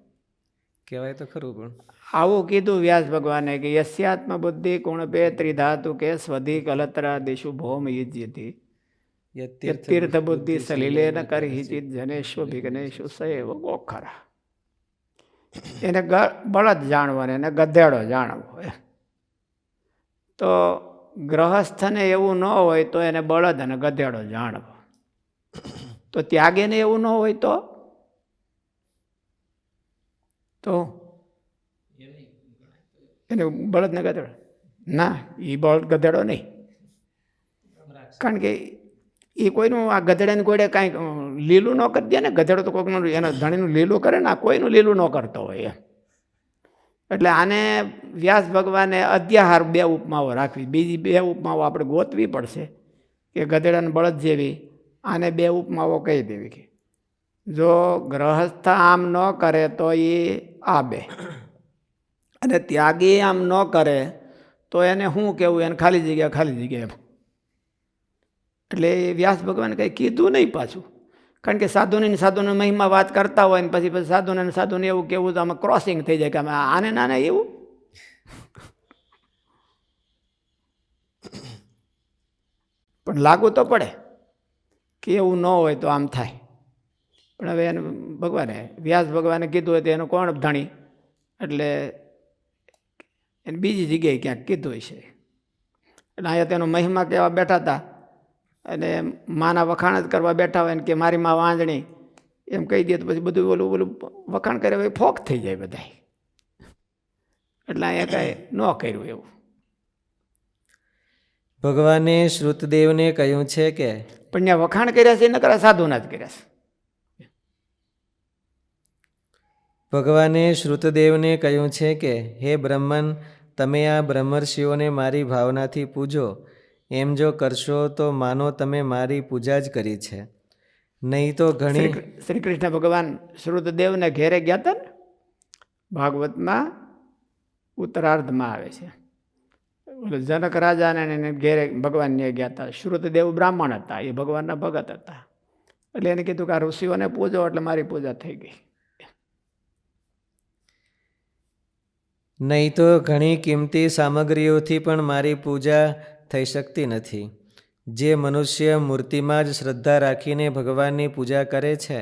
કહેવાય તો ખરું. પણ આવું કીધું વ્યાસ ભગવાને કે યસ્યાત્મ બુદ્ધિ કુણપે ત્રિધાતુ કે સ્વધિ કલત્રા દિશુ ભૌમ યુજ્યતિ તીર્થ બુદ્ધિ સલીલેન કરી ચિત જનેશ્વ વિઘ્નેશુ સૈવ ગોખરા. એને બળદ જાણવો ને એને ગધેડો જાણવો. તો ગ્રહસ્થને એવું ન હોય તો એને બળદ અને ગધેડો જાણવો. તો ત્યાગીને એવું ન હોય તો એને બળદ ને ગધેડો ના, એ બળદ ગધેડો નહીં. કારણ કે એ કોઈનું આ ગધેડાને કોઈને કાંઈક લીલું ન કરી દે ને. ગધેડો તો કોઈકનું એના ધણીનું લીલું કરે ને, આ કોઈનું લીલું ન કરતો હોય. એટલે આને વ્યાસ ભગવાને અધ્યાહાર 2 ઉપમાઓ રાખવી. બીજી 2 ઉપમાઓ આપણે ગોતવી પડશે કે ગધેડાને બળદ જેવી. આને 2 ઉપમાઓ કહી દેવી કે જો ગ્રહસ્થ આમ ન કરે તો એ આ 2 અને ત્યાગી આમ ન કરે તો એને શું કહેવું, એને ખાલી જગ્યા એમ. એટલે વ્યાસ ભગવાને કંઈ કીધું નહીં પાછું. કારણ કે સાધુની મહિમા વાત કરતા હોય ને પછી સાધુને એવું કેવું તો આમાં ક્રોસિંગ થઈ જાય કે અમે આને નાને એવું. પણ લાગુ તો પડે કે એવું ન હોય તો આમ થાય. પણ હવે એને વ્યાસ ભગવાને કીધું હોય તો એનું કોણ જાણી, એટલે એને બીજી જગ્યાએ ક્યાંક કીધું છે. એટલે અહીંયા તેનો મહિમા કહેવા બેઠા હતા અને માના વખાણ જ કરવા બેઠા હોય ને કે મારી માં વાંજણી એમ કહી દે તો પછી બધું ઓલું વખાણ કરે એ ફોક થઈ જાય બધા. એટલે અહીંયા કાંઈ ન કર્યું એવું. ભગવાને શ્રુતદેવને કહ્યું છે કે પણ ત્યાં વખાણ કર્યા છે નકરા સાધુના જ કર્યા છે. ભગવાને શ્રુતદેવને કહ્યું છે કે હે બ્રહ્મન, તમે આ બ્રહ્મર્ષિઓને મારી ભાવનાથી પૂજો. એમ જો કરશો તો માનો તમે મારી પૂજા જ કરી છે. નહીં તો ઘણી શ્રી કૃષ્ણ ભગવાન શ્રુતદેવને ઘેરે ગયા હતા ને, ભાગવતમાં ઉત્તરાર્ધમાં આવે છે. જનક રાજાને એને ઘેરે ભગવાનને ગયા હતા. શ્રુતદેવ બ્રાહ્મણ હતા, એ ભગવાનના ભગત હતા. એટલે એને કીધું કે આ ઋષિઓને પૂજો, એટલે મારી પૂજા થઈ ગઈ. નહીં તો ઘણી કિંમતી સામગ્રીઓથી પણ મારી પૂજા થઈ શકતી નથી. જે મનુષ્ય મૂર્તિમાં જ શ્રદ્ધા રાખીને ભગવાનની પૂજા કરે છે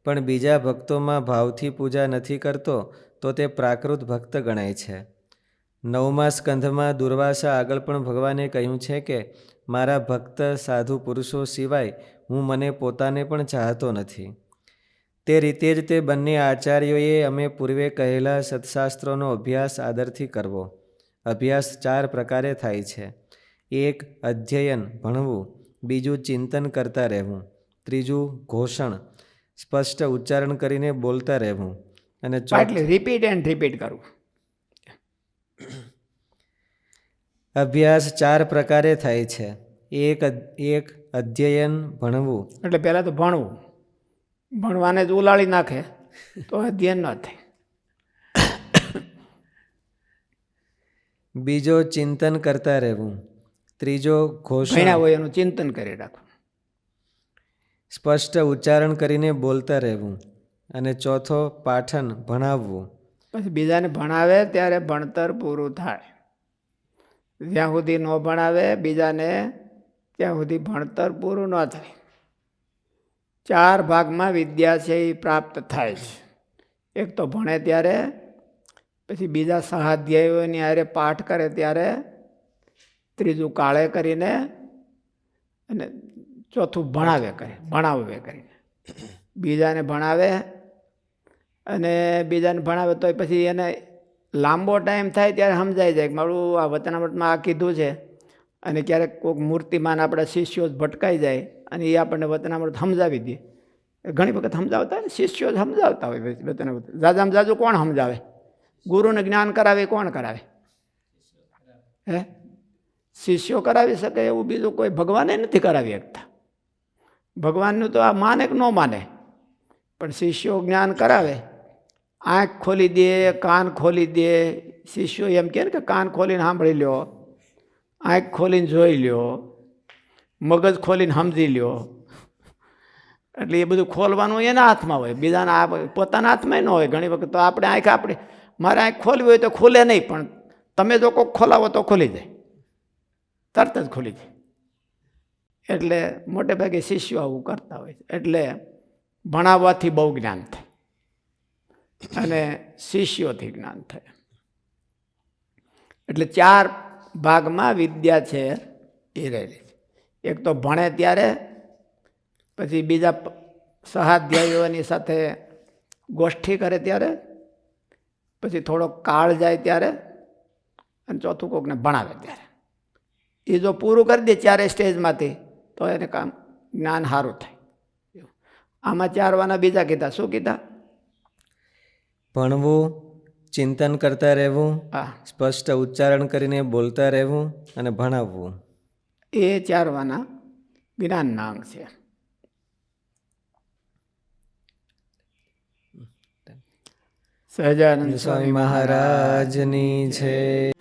પણ બીજા ભક્તોમાં ભાવથી પૂજા નથી કરતો તો તે પ્રાકૃત ભક્ત ગણાય છે. 9મા સ્કંધમાં દુર્વાસા આગળ પણ ભગવાને કહ્યું છે કે મારા ભક્ત સાધુ પુરુષો સિવાય હું મને પોતાને પણ ચાહતો નથી. તે રીતે જ તે બંને આચાર્યોએ અમે પૂર્વે કહેલા સત્શાસ્ત્રોનો અભ્યાસ આદરથી કરવો. અભ્યાસ 4 પ્રકારે થાય છે. 1 અધ્યયન ભણવું, 2 ચિંતન કરતા રહેવું, 3 ઘોષણ સ્પષ્ટ ઉચ્ચારણ કરીને બોલતા રહેવું અને એટલે રિપીટ એન્ડ રિપીટ કરવું. અભ્યાસ 4 પ્રકારે થાય છે. 1 અધ્યયન ભણવું, એટલે પહેલાં તો ભણવું. ભણવાને જ ઉલાળી નાખે તો અધ્યયન ન થાય. 2 ચિંતન કરતા રહેવું, 3 ઘોષણ ભણ્યા હોય એનું ચિંતન કરી રાખવું, સ્પષ્ટ ઉચ્ચારણ કરીને બોલતા રહેવું અને 4 પાઠન ભણાવવું. પછી બીજાને ભણાવે ત્યારે ભણતર પૂરું થાય. જ્યાં સુધી ન ભણાવે બીજાને ત્યાં સુધી ભણતર પૂરું ન થાય. 4 ભાગમાં વિદ્યા છે એ પ્રાપ્ત થાય છે. એક તો ભણે ત્યારે, પછી બીજા સહાધ્યાયીઓની હારે પાઠ કરે ત્યારે, 3 કાળે કરીને અને 4 ભણાવે કરીને. બીજાને ભણાવે અને બીજાને ભણાવે તો પછી એને લાંબો ટાઈમ થાય ત્યારે સમજાઈ જાય કે મારું આ વચનામૃતમાં આ કીધું છે. અને ક્યારેક કોઈક મૂર્તિમાન આપણા શિષ્યો જ ભટકાઈ જાય અને એ આપણને વચનામૃત સમજાવી દે. ઘણી વખત સમજાવતા હોય ને, શિષ્યો જ સમજાવતા હોય વચનામૃત. જાજામાં જાજુ કોણ સમજાવે? ગુરુને જ્ઞાન કરાવે કોણ કરાવે? હે? શિષ્યો કરાવી શકે એવું બીજું કોઈ ભગવાને નથી કરાવી શકતા. ભગવાનનું તો આ માને કે ન માને, પણ શિષ્યો જ્ઞાન કરાવે. આંખ ખોલી દે, કાન ખોલી દે. શિષ્યો એમ કહે ને કે કાન ખોલીને સાંભળી લ્યો, આંખ ખોલીને જોઈ લ્યો, મગજ ખોલીને સમજી લ્યો. એટલે એ બધું ખોલવાનું એના હાથમાં હોય, બીજાના પોતાના હાથમાં ન હોય. ઘણી વખત તો આપણે મારે આંખ ખોલવી હોય તો ખુલે નહીં, પણ તમે જો કોઈક ખોલાવો તો ખુલી જાય, તરત જ ખુલી જાય. એટલે મોટે ભાગે શિષ્યો આવું કરતા હોય છે. એટલે ભણાવવાથી બહુ જ્ઞાન થાય અને શિષ્યોથી જ્ઞાન થાય. એટલે 4 ભાગમાં વિદ્યા છે એ રહેલી છે. એક તો ભણે ત્યારે, પછી બીજા સહાધ્યાયીઓની સાથે ગોષ્ઠી કરે ત્યારે, પછી થોડો કાળ જાય ત્યારે, અને 4 કોકને ભણાવે ત્યારે. એ જો પૂરું કરી દે 4 સ્ટેજમાંથી તો એને કામ જ્ઞાન સારું થાય. આમાં 4 વાના બીજા કીધા. શું કીધા? ભણવું, ચિંતન કરતા રહેવું, હા, સ્પષ્ટ ઉચ્ચારણ કરીને બોલતા રહેવું અને ભણાવવું. એ 4 વાના જ્ઞાનના અંગ છે. સહજાનંદ સ્વામી મહારાજની જય.